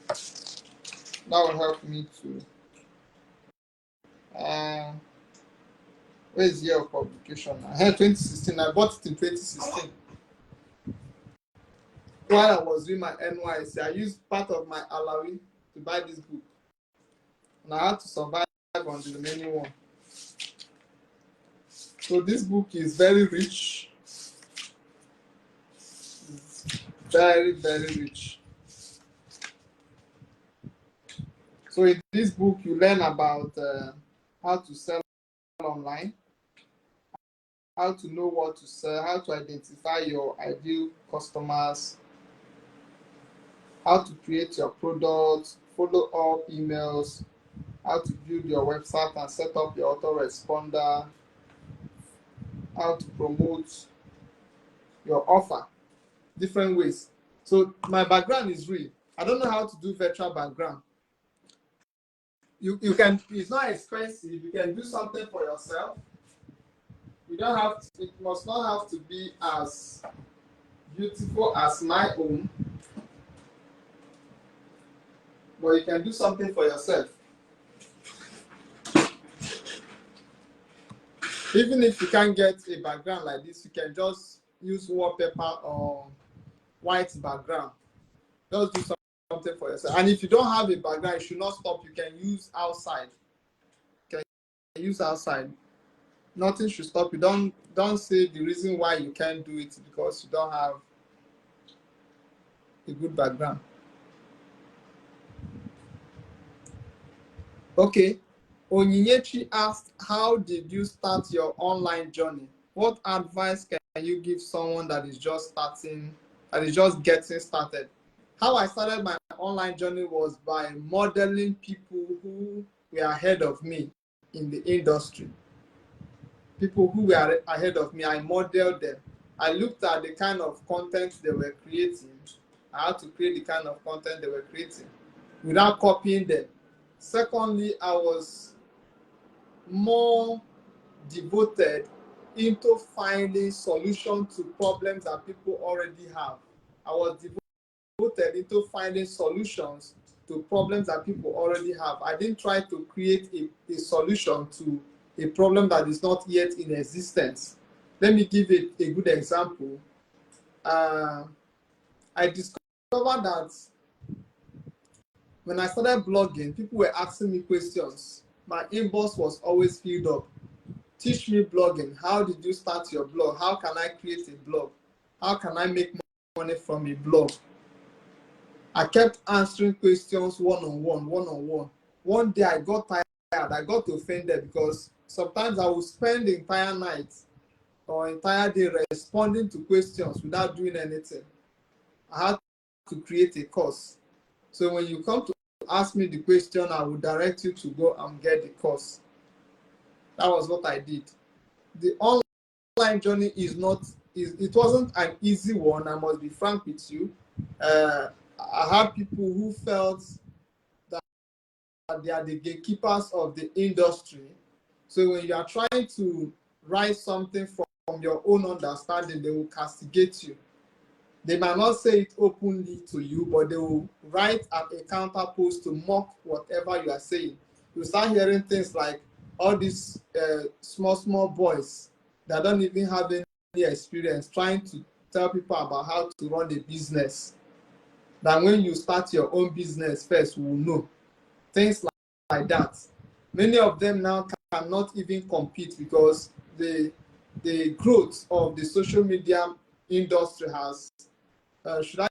That will help me to. Where's the year of publication? I had 2016. I bought it in 2016. While I was doing my NYC, I used part of my allowance to buy this book. and how to survive on the remaining one. So this book is very rich, very, very rich. So in this book, you learn about how to sell online, how to know what to sell, how to identify your ideal customers, how to create your product, follow up emails, how to build your website and set up your autoresponder, how to promote your offer, different ways. So my background is real. I don't know how to do virtual background. You can, it's not expensive. You can do something for yourself. You don't have to, it must not have to be as beautiful as my own, but you can do something for yourself. Even if you can't get a background like this, you can just use wallpaper or white background. Just do something for yourself. And if you don't have a background, you should not stop. You can use outside. You can use outside. Nothing should stop you. Don't say the reason why you can't do it because you don't have a good background. Okay. Onyinyechi asked, how did you start your online journey? What advice can you give someone that is just starting, that is just getting started? How I started my online journey was by modeling people who were ahead of me in the industry. People who were ahead of me, I modeled them. I looked at the kind of content they were creating. I had to create the kind of content they were creating without copying them. Secondly, I was more devoted into finding solutions to problems that people already have. I was devoted into finding solutions to problems that people already have. I didn't try to create a solution to a problem that is not yet in existence. Let me give a good example. I discovered that when I started blogging, people were asking me questions. My inbox was always filled up. Teach me blogging. How did you start your blog? How can I create a blog? How can I make money from a blog? I kept answering questions one-on-one. One day I got tired. I got offended because sometimes I would spend the entire night or entire day responding to questions without doing anything. I had to create a course. So when you come to ask me the question, I will direct you to go and get the course. That was what I did. The online journey it wasn't an easy one. I must be frank with you. I had people who felt that they are the gatekeepers of the industry. So when you are trying to write something from your own understanding, they will castigate you. They might not say it openly to you, but they will write at a counter post to mock whatever you are saying. You start hearing things like all these small boys that don't even have any experience trying to tell people about how to run a business. That when you start your own business first, you will know. Things like that. Many of them now cannot even compete because the growth of the social media industry has, should I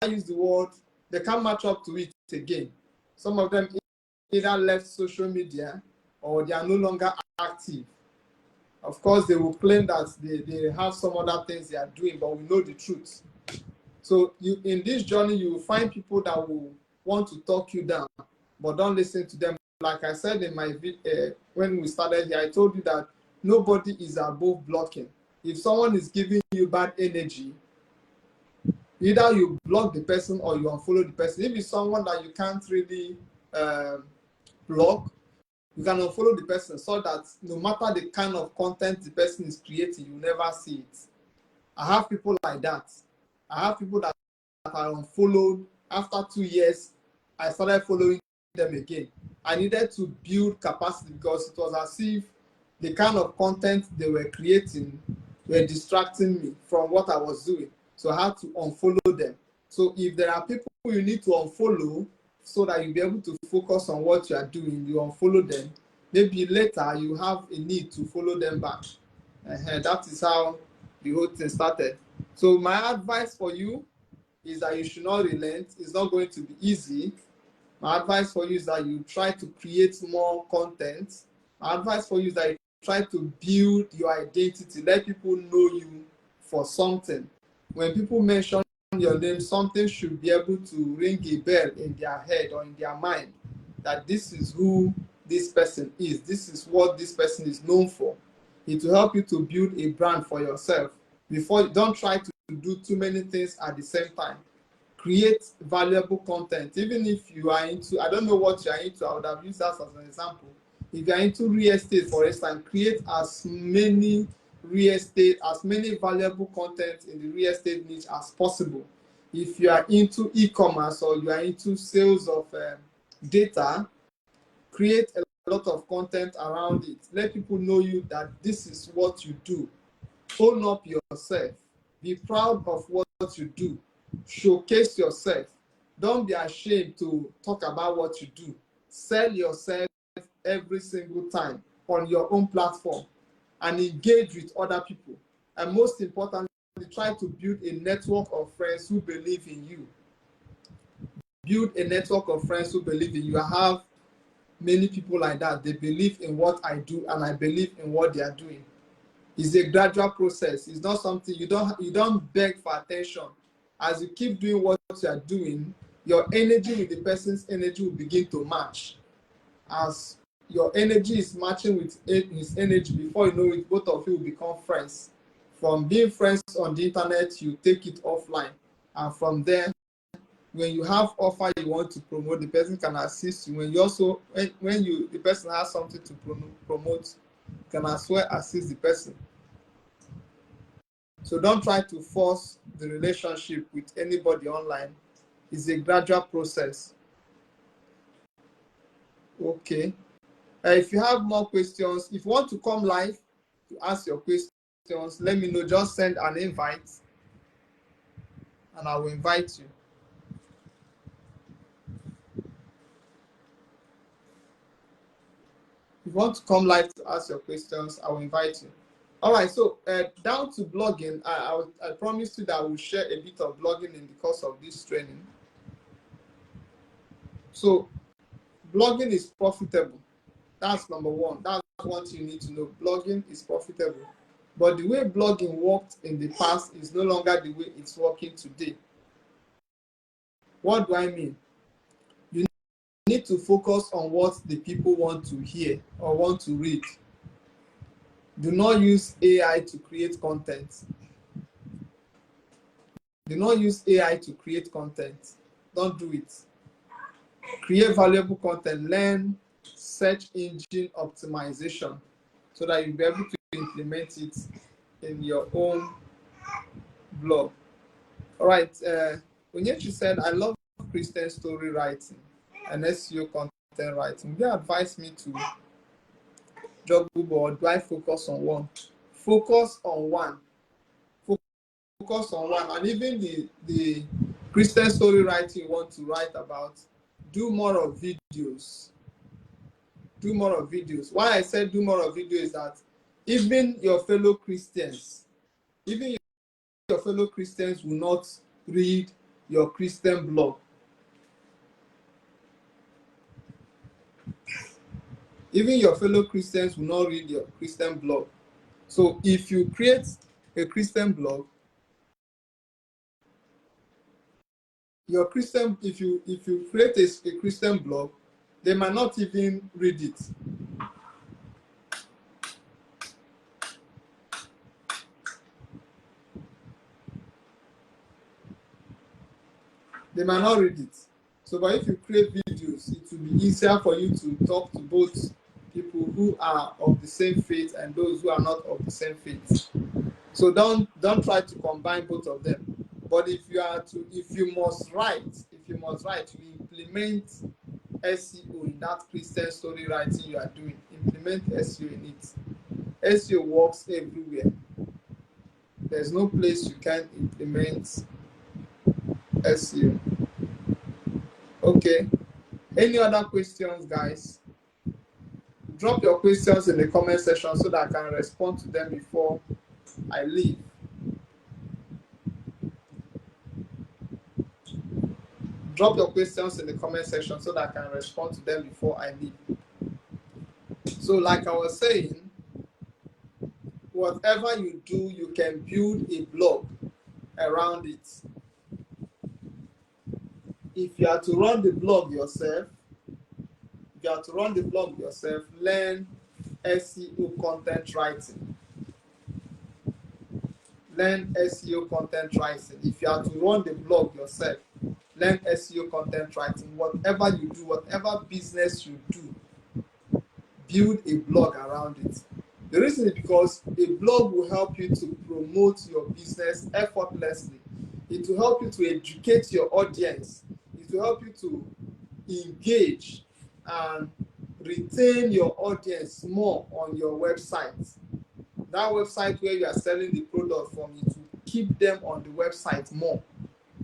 use the word, they can't match up to it again. Some of them either left social media or they are no longer active. Of course, they will claim that they have some other things they are doing, but we know the truth. So you, in this journey, you will find people that will want to talk you down, but don't listen to them. Like I said in my when we started here, I told you that nobody is above blocking. If someone is giving you bad energy, either you block the person or you unfollow the person. If it's someone that you can't really block, you can unfollow the person so that no matter the kind of content the person is creating, you never see it. I have people like that. I have people that I unfollowed. After 2 years, I started following them again. I needed to build capacity because it was as if the kind of content they were creating were distracting me from what I was doing. So I had to unfollow them. So if there are people you need to unfollow so that you'll be able to focus on what you are doing. You unfollow them. Maybe later you have a need to follow them back. That is how the whole thing started. So my advice for you is that you should not relent. It's not going to be easy. My advice for you is that you try to create more content. My advice for you is that you try to build your identity. Let people know you for something. When people mention your name, something should be able to ring a bell in their head or in their mind that this is who this person is. This is what this person is known for. It will help you to build a brand for yourself. Before, don't try to do too many things at the same time. Create valuable content. Even if you are into, I don't know what you are into, I would have used that as an example. If you are into real estate, for instance, create as many valuable content in the real estate niche as possible. If you are into e-commerce or you are into sales of data, create a lot of content around it. Let people know you that this is what you do. Own up yourself. Be proud of what you do. Showcase yourself. Don't be ashamed to talk about what you do. Sell yourself every single time on your own platform and engage with other people. And most importantly, try to build a network of friends who believe in you. Build a network of friends who believe in you. I have many people like that. They believe in what I do and I believe in what they are doing. It's a gradual process. It's not something you don't beg for attention. As you keep doing what you are doing, your energy with the person's energy will begin to match. As your energy is matching with his energy, before you know it, both of you will become friends. From being friends on the internet, you take it offline. And from there, when you have offer you want to promote, the person can assist you. When you also, when the person has something to promote, you can as well assist the person. So don't try to force the relationship with anybody online. It's a gradual process. Okay. If you have more questions, if you want to come live to ask your questions, let me know. Just send an invite and I will invite you. If you want to come live to ask your questions, I will invite you. All right, so down to blogging, I promised you that I will share a bit of blogging in the course of this training. So blogging is profitable. That's number one. That's what you need to know. Blogging is profitable. But the way blogging worked in the past is no longer the way it's working today. What do I mean? You need to focus on what the people want to hear or want to read. Do not use AI to create content. Do not use AI to create content. Don't do it. Create valuable content. Learn search engine optimization so that you'll be able to implement it in your own blog. All right. Onyechi said, I love Christian story writing and SEO content writing. Will you advise me to juggle or do I focus on one? Focus on one. Focus on one. And even the Christian story writing you want to write about, do more of videos. Do more of videos. Why I said do more of videos is that even your fellow Christians will not read your Christian blog. Even your fellow Christians will not read your Christian blog. So if you create a Christian blog, if you create a Christian blog, they might not even read it. They might not read it. So, but if you create videos, it will be easier for you to talk to both people who are of the same faith and those who are not of the same faith. So don't try to combine both of them. But if you must write, you implement SEO in that Christian story writing you are doing. Implement SEO in it. SEO works everywhere. There's no place you can't implement SEO. Okay. Any other questions, guys? Drop your questions in the comment section so that I can respond to them before I leave. Drop your questions in the comment section so that I can respond to them before I leave. So like I was saying, whatever you do, you can build a blog around it. If you are to run the blog yourself, learn SEO content writing. Learn SEO content writing. If you are to run the blog yourself, learn SEO content writing. Whatever you do, whatever business you do, build a blog around it. The reason is because a blog will help you to promote your business effortlessly. It will help you to educate your audience. It will help you to engage and retain your audience more on your website. That website where you are selling the product from, it will keep them on the website more.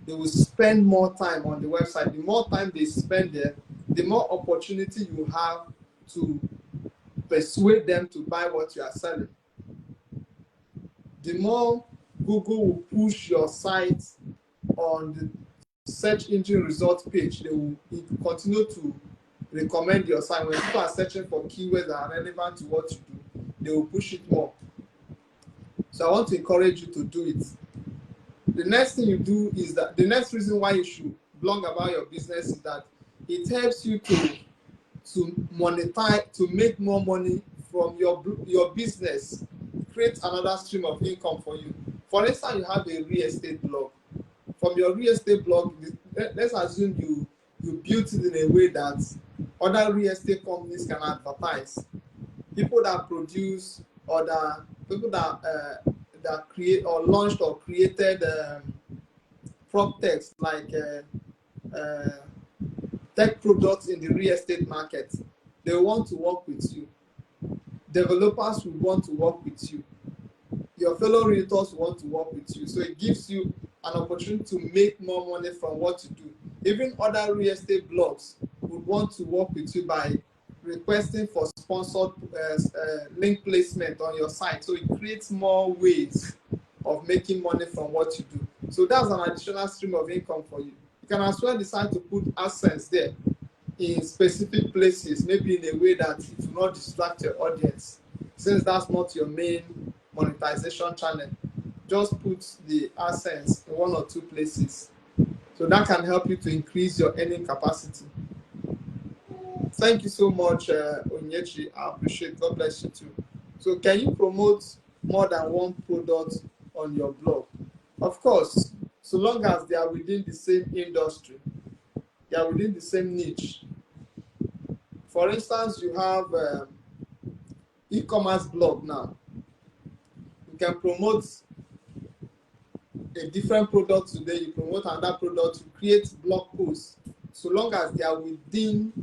They will spend more time on the website. The more time they spend there, the more opportunity you have to persuade them to buy what you are selling. The more Google will push your site on the search engine results page, they will continue to recommend your site. When people are searching for keywords that are relevant to what you do, they will push it more. So I want to encourage you to do it. The next thing you do is that the next reason why you should blog about your business is that it helps you to monetize, to make more money from your business, create another stream of income for you. For instance, you have a real estate blog. From your real estate blog, let's assume you built it in a way that other real estate companies can advertise. People that produce or people that create or launched or created prop techs like tech products in the real estate market, they want to work with you. Developers will want to work with you. Your fellow realtors want to work with you. So it gives you an opportunity to make more money from what you do. Even other real estate blogs would want to work with you by requesting for sponsored link placement on your site. So it creates more ways of making money from what you do. So that's an additional stream of income for you. You can as well decide to put AdSense there in specific places, maybe in a way that it will not distract your audience. Since that's not your main monetization channel, just put the AdSense in one or two places. So that can help you to increase your earning capacity. Thank you so much, Onyechi. I appreciate it. God bless you too. So can you promote more than one product on your blog? Of course, so long as they are within the same industry, they are within the same niche. For instance, you have e-commerce blog now. You can promote a different product today, you promote another product, you create blog posts, so long as they are within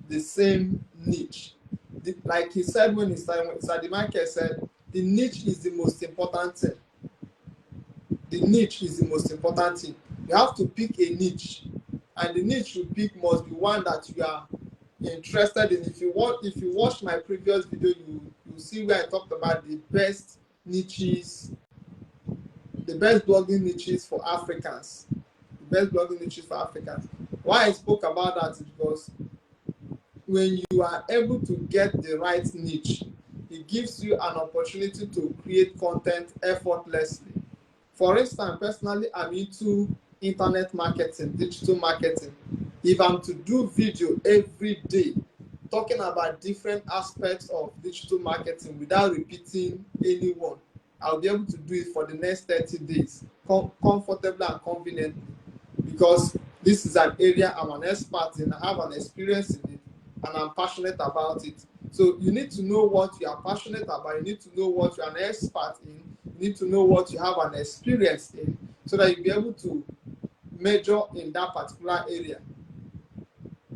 the same niche. Like he said when he started, Zdaddy Michael said, the niche is the most important thing. The niche is the most important thing. You have to pick a niche, and the niche you pick must be one that you are interested in. If you watch my previous video, you see where I talked about the best niches, the best blogging niches for Africans. The best blogging niches for Africans. Why I spoke about that is because when you are able to get the right niche, it gives you an opportunity to create content effortlessly. For instance, personally, I'm into internet marketing, digital marketing. If I'm to do video every day, talking about different aspects of digital marketing without repeating anyone, I'll be able to do it for the next 30 days, comfortably and conveniently, because this is an area I'm an expert in, I have an experience in it, and I'm passionate about it. So you need to know what you are passionate about, you need to know what you're an expert in, you need to know what you have an experience in, so that you'll be able to major in that particular area.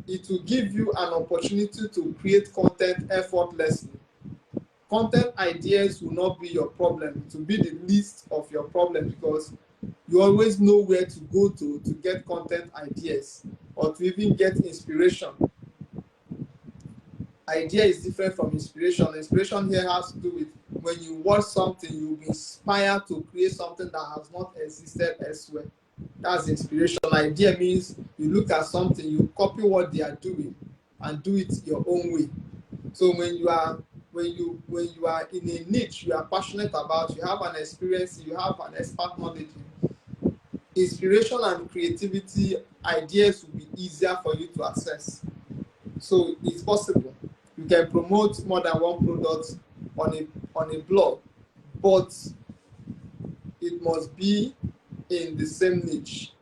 It will give you an opportunity to create content effortlessly. Content ideas will not be your problem. It will be the least of your problem, because you always know where to go to get content ideas or to even get inspiration. idea is different from inspiration. Inspiration here has to do with when you watch something, you'll be inspired to create something that has not existed elsewhere. That's inspiration. Idea means you look at something, you copy what they are doing and do it your own way. So when you are in a niche you are passionate about, you have an experience, you have an expert knowledge, inspiration and creativity, ideas will be easier for you to access. So it's possible. You can promote more than one product on a blog, but it must be in the same niche.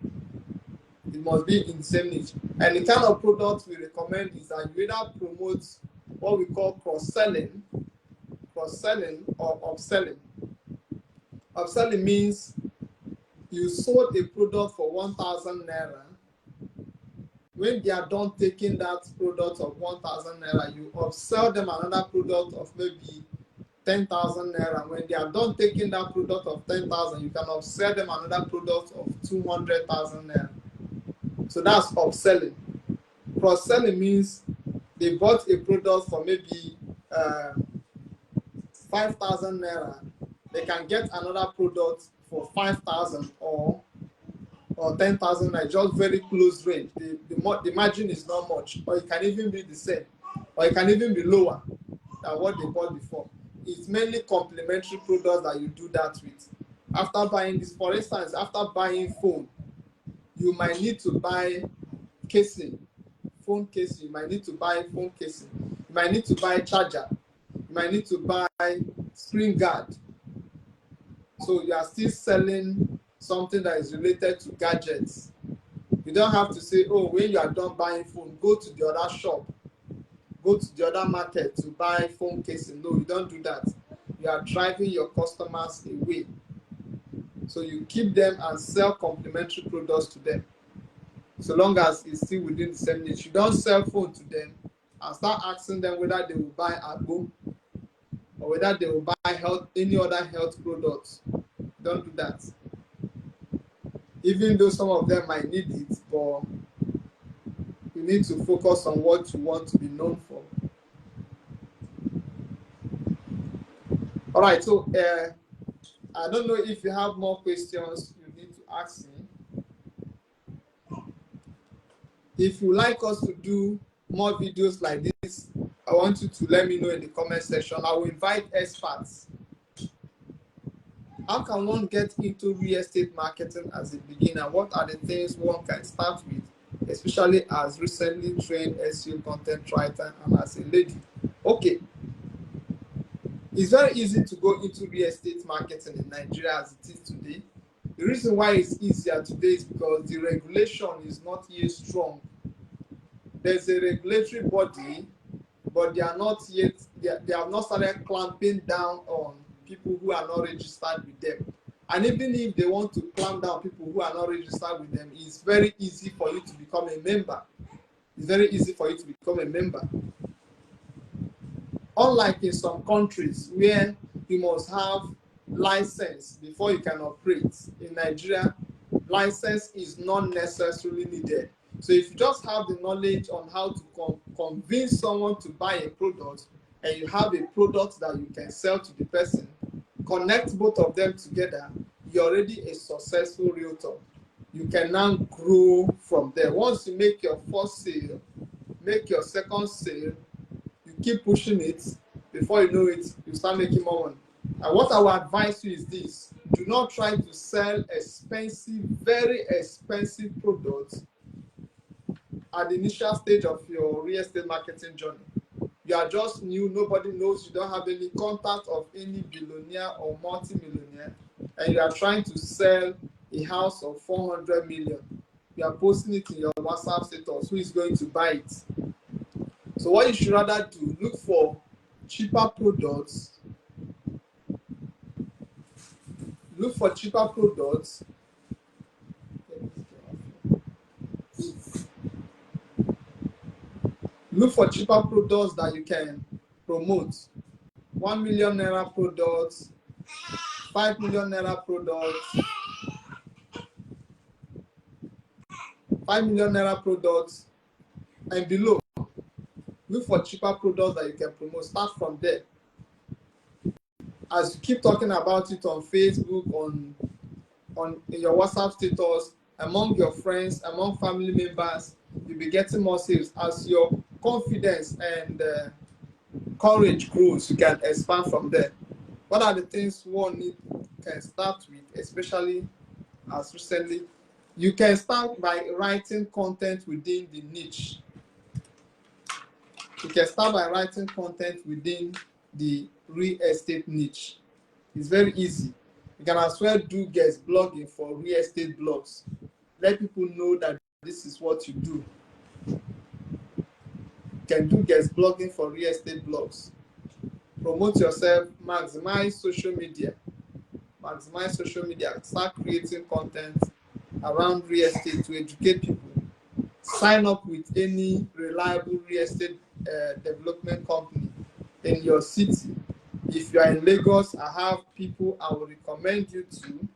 It must be in the same niche. And the kind of products we recommend is that you either promote what we call cross-selling or upselling. Upselling means you sold a product for 1,000 naira. When they are done taking that product of 1,000 naira, you upsell them another product of maybe 10,000 naira. When they are done taking that product of 10,000, you can upsell them another product of 200,000 naira. So that's upselling. Cross-selling means they bought a product for maybe 5,000 naira. They can get another product for 5,000 or 10,000 naira, just very close range. The margin is not much, or it can even be the same, or it can even be lower than what they bought before. It's mainly complementary products that you do that with. After buying this, for instance, after buying phone, you might need to buy casing, phone casing. You might need to buy phone casing. You might need to buy charger. You might need to buy screen guard. So you are still selling something that is related to gadgets. You don't have to say, oh, when you are done buying phone, go to the other shop, go to the other market to buy phone casing. No, you don't do that. You are driving your customers away. So you keep them and sell complementary products to them. So long as it's still within the same niche. You don't sell phone to them and start asking them whether they will buy Agbo or whether they will buy any other health products. Don't do that. Even though some of them might need it, but you need to focus on what you want to be known for. All right, so I don't know if you have more questions you need to ask me. If you like us to do more videos like this, I want you to let me know in the comment section. I will invite experts. How can one get into real estate marketing as a beginner? What are the things one can start with, especially as recently trained SEO content writer and as a lady? Okay, it's very easy to go into real estate marketing in Nigeria as it is today. The reason why it's easier today is because the regulation is not yet strong. There's a regulatory body, but they are not yet, they have not started clamping down on people who are not registered with them. And even if they want to clamp down people who are not registered with them, it's very easy for you to become a member. It's very easy for you to become a member. Unlike in some countries where you must have license before you can operate, in Nigeria, license is not necessarily needed. So if you just have the knowledge on how to convince someone to buy a product, and you have a product that you can sell to the person, connect both of them together, you're already a successful realtor. You can now grow from there. Once you make your first sale, make your second sale, you keep pushing it, before you know it, you start making more money. And what I will advise you is this: do not try to sell expensive, very expensive products at the initial stage of your real estate marketing journey. You are just new, nobody knows, you don't have any contact of any billionaire or multi-millionaire, and you are trying to sell a house of 400 million. You are posting it in your WhatsApp status. Who is going to buy it? So what you should rather do, look for cheaper products. Look for cheaper products. Look for cheaper products that you can promote. 1 million naira products, 5 million naira products, 5 million naira products and below. Look for cheaper products that you can promote. Start from there. As you keep talking about it on Facebook, on your WhatsApp status, among your friends, among family members, you'll be getting more sales. As your confidence and courage grows, you can expand from there. What are the things one need can start with, especially as recently? You can start by writing content within the niche. You can start by writing content within the real estate niche. It's very easy. You can as well do guest blogging for real estate blogs. Let people know that this is what you do. You can do guest blogging for real estate blogs. Promote yourself, maximize social media. Maximize social media. Start creating content around real estate to educate people. Sign up with any reliable real estate development company in your city. If you are in Lagos, I have people I will recommend you to.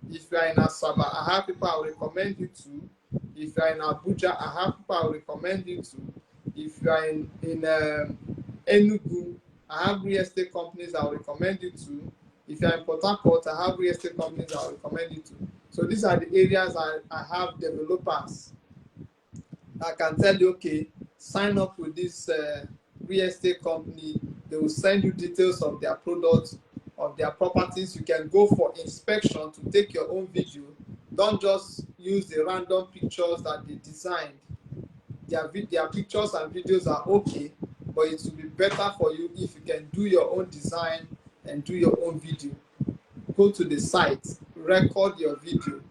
If you are in Asaba, I have people I will recommend you to. If you are in Abuja, I have people I will recommend you to. If you are in Enugu, I have real estate companies I will recommend you to. If you are in Port Harcourt, I have real estate companies I will recommend you to. So these are the areas I have developers. I can tell you, okay, sign up with this real estate company. They will send you details of their products, of their properties. You can go for inspection to take your own video. Don't just use the random pictures that they designed. Their pictures and videos are okay, but it will be better for you if you can do your own design and do your own video. Go to the site, record your video,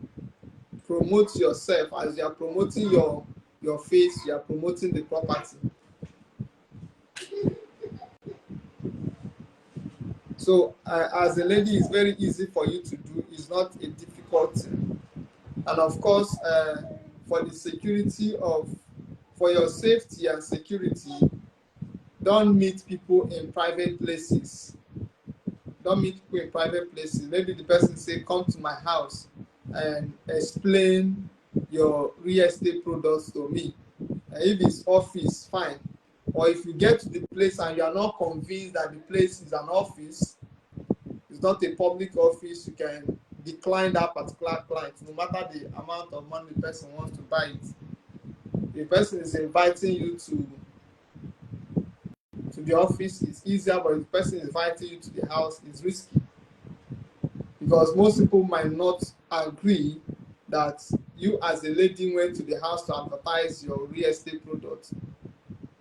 promote yourself. As you are promoting your face, you are promoting the property. So as a lady, it's very easy for you to do. It's not a difficult thing. And of course, for the security for your safety and security, don't meet people in private places. Don't meet people in private places. Maybe the person say, come to my house and explain your real estate products to me. And if it's office, fine. Or if you get to the place and you are not convinced that the place is an office, it's not a public office, you can decline that particular client, no matter the amount of money the person wants to buy it. The person is inviting you to the office, it's easier, but if the person is inviting you to the house, it's risky. Because most people might not agree that you as a lady went to the house to advertise your real estate product.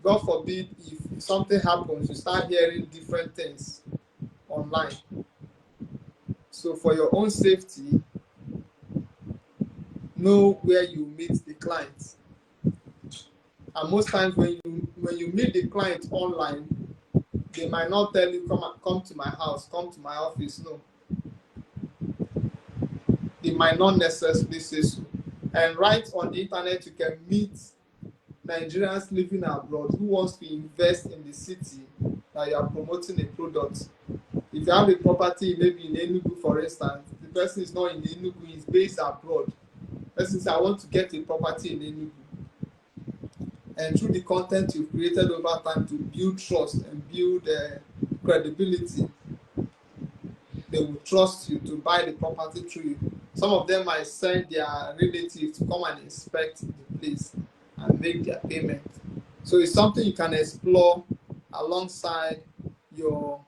God forbid, if something happens, you start hearing different things online. So for your own safety, know where you meet the client. And most times when you meet the client online, they might not tell you, come to my house, come to my office. No. They might not necessarily say so. And right on the internet, you can meet Nigerians living abroad who wants to invest in the city that you are promoting a product. If you have a property maybe in Enugu, for instance, the person is not in Enugu, he is based abroad. The person says, I want to get a property in Enugu. And through the content you've created over time to build trust and build credibility, they will trust you to buy the property through you. Some of them might send their relatives to come and inspect the place and make their payment. So it's something you can explore alongside your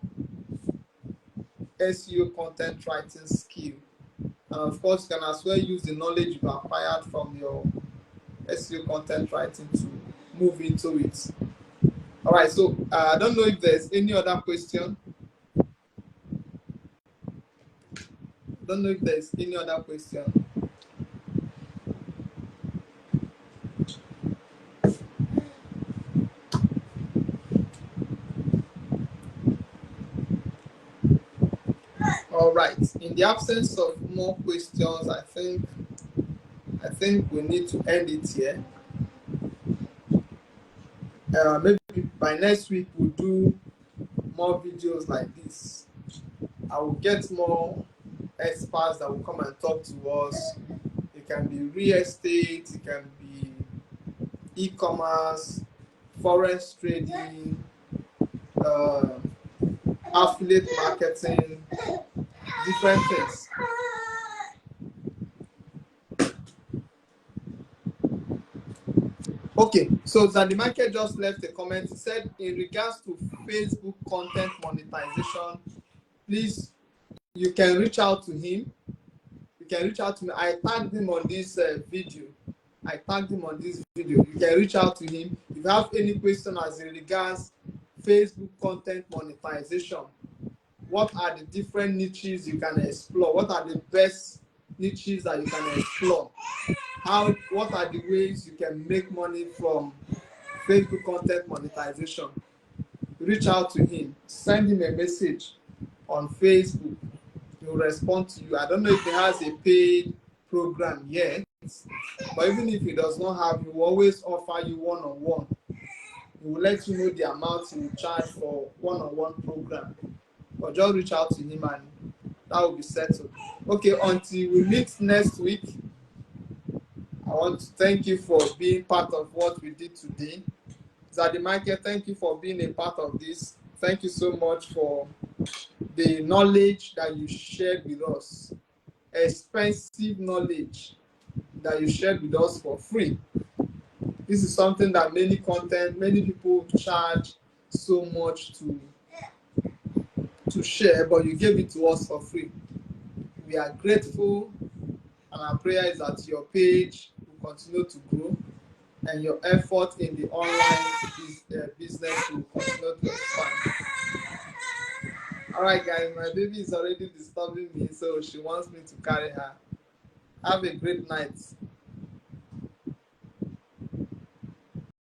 SEO content writing skill. And of course, you can as well use the knowledge you've acquired from your SEO content writing to move into it. All right, so I don't know if there's any other question. Don't know if there's any other question. All right. In the absence of more questions, I think we need to end it here. Maybe by next week we'll do more videos like this. I will get more experts that will come and talk to us. It can be real estate, it can be e-commerce, forex trading, affiliate marketing, different things. Okay, so Zdaddy Michael just left a comment. He said, in regards to Facebook content monetization, please, you can reach out to him. You can reach out to me. I tagged him on this video. I tagged him on this video. You can reach out to him. If you have any question as in regards Facebook content monetization, what are the different niches you can explore? What are the best niches that you can explore? What are the ways you can make money from Facebook content monetization? Reach out to him. Send him a message on Facebook. He'll respond to you. I don't know if he has a paid program yet, but even if he does not have, he will always offer you one-on-one. He will let you know the amount he will charge for one-on-one program. But just reach out to him and that will be settled. Okay, until we meet next week, I want to thank you for being part of what we did today. Zdaddy Michael, thank you for being a part of this. Thank you so much for the knowledge that you shared with us. Expensive knowledge that you shared with us for free. This is something that many people charge so much to share, but you gave it to us for free. We are grateful, and our prayer is that your page will continue to grow and your effort in the online business will continue to expand. All right, guys, my baby is already disturbing me, so she wants me to carry her. Have a great night.